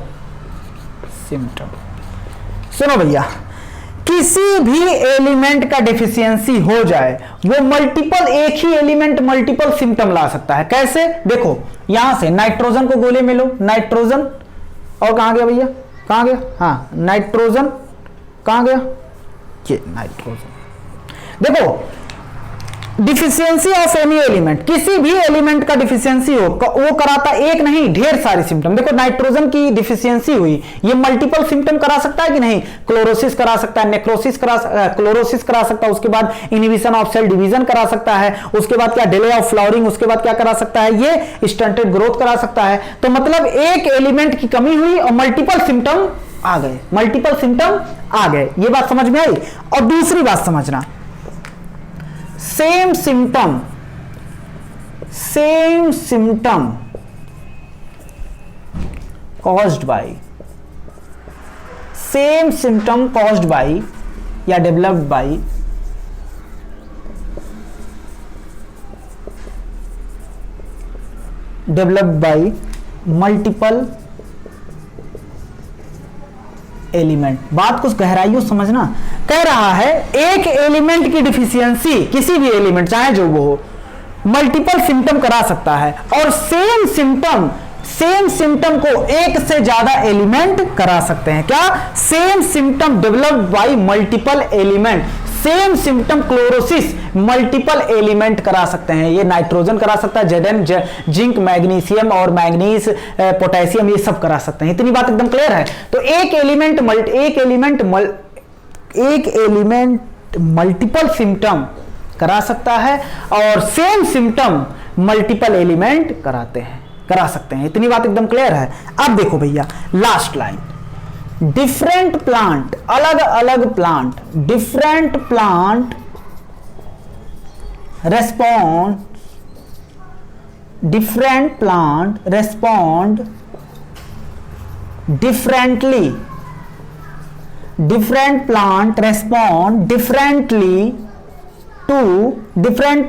सिम्टम। सुनो भैया, किसी भी एलिमेंट का डिफिशियंसी हो जाए वो एक ही एलिमेंट मल्टीपल सिम्टम ला सकता है। कैसे? देखो यहां से नाइट्रोजन को गोले में लो, नाइट्रोजन और कहां गया भैया? कहां गया? हाँ नाइट्रोजन कहां गया? ये नाइट्रोजन। देखो डिफिशियंसी ऑफ एनी एलिमेंट, किसी भी एलिमेंट का डिफिशियंसी हो वो कराता एक नहीं ढेर सारे सिम्टम। देखो नाइट्रोजन की डिफिशियंसी हुई, ये मल्टीपल सिम्टम करा सकता है कि नहीं? क्लोरोसिस करा सकता है, नेक्रोसिस क्लोरोसिस करा सकता है, उसके बाद इनहिबिशन ऑफ सेल डिवीजन करा सकता है, उसके बाद क्या डिले ऑफ फ्लावरिंग, उसके बाद क्या करा सकता है? ये स्टंटेड ग्रोथ करा सकता है। तो मतलब एक एलिमेंट की कमी हुई और मल्टीपल सिम्टम आ गए। ये बात समझ में आई? और दूसरी बात समझना, same symptom caused by या developed by multiple एलिमेंट। बात कुछ गहराइयों समझना। कह रहा है एक एलिमेंट की डिफिशियंसी, किसी भी एलिमेंट चाहे जो वो हो, मल्टीपल सिम्टम करा सकता है और सेम सिम्टम को एक से ज्यादा एलिमेंट करा सकते हैं। क्या? Same symptom developed by multiple element, same symptom chlorosis multiple element करा सकते हैं। ये नाइट्रोजन करा सकता है, जेडन जिंक मैग्नीशियम और मैग्नीज पोटेशियम ये सब करा सकते हैं। इतनी बात एकदम क्लियर है। तो एक एलिमेंट मल्टीपल सिम्टम करा सकता है और सेम सिम्टम मल्टीपल एलिमेंट करा सकते हैं। इतनी बात एकदम क्लियर है। अब देखो भैया लास्ट लाइन, डिफरेंट प्लांट, अलग अलग plant, different plant respond differently, different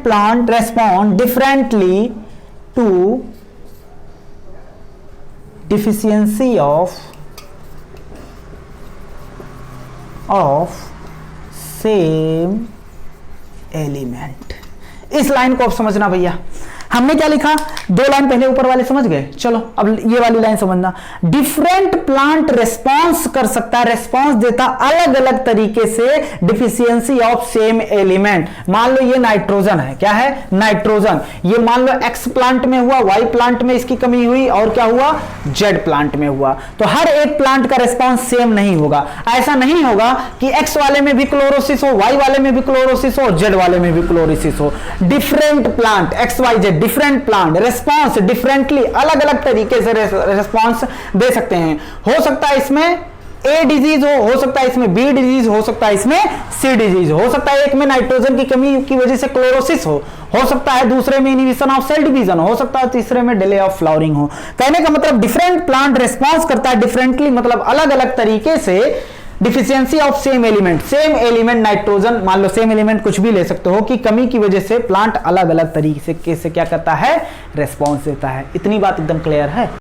plant respond differently to deficiency of same element. इस लाइन को अब समझना भैया। हमने क्या लिखा? 2 लाइन पहले ऊपर वाले समझ गए। चलो अब ये वाली लाइन समझना। डिफरेंट प्लांट रेस्पॉन्स कर सकता है, रेस्पॉन्स देता अलग अलग तरीके से डिफिशियंसी ऑफ सेम एलिमेंट। मान लो ये नाइट्रोजन है, क्या है? नाइट्रोजन। ये मान लो एक्स प्लांट में हुआ, वाई प्लांट में इसकी कमी हुई और क्या हुआ? जेड प्लांट में हुआ। तो हर एक प्लांट का रेस्पॉन्स सेम नहीं होगा। ऐसा नहीं होगा कि एक्स वाले में भी क्लोरोसिस हो, वाई वाले में भी क्लोरोसिस हो, जेड वाले में भी क्लोरोसिस हो। Different plant X Y Z different plant response differently, अलग अलग तरीके से रेस्पॉन्स दे सकते हैं। हो सकता है इसमें ए डिजीज हो सकता है इसमें बी डिजीज, हो सकता है इसमें सी डिजीज, हो सकता है एक में नाइट्रोजन की कमी की वजह से क्लोरोसिस हो सकता है दूसरे में इनहिबिशन ऑफ सेल डिवीजन, हो सकता है तीसरे में डिले ऑफ फ्लावरिंग हो। कहने का मतलब डिफरेंट प्लांट रिस्पॉन्स करता है डिफरेंटली, मतलब अलग अलग तरीके से deficiency of same element nitrogen, मान लो सेम एलिमेंट कुछ भी ले सकते हो, कि कमी की वजह से प्लांट अलग अलग तरीके से क्या करता है, रेस्पॉन्स देता है। इतनी बात एकदम क्लियर है।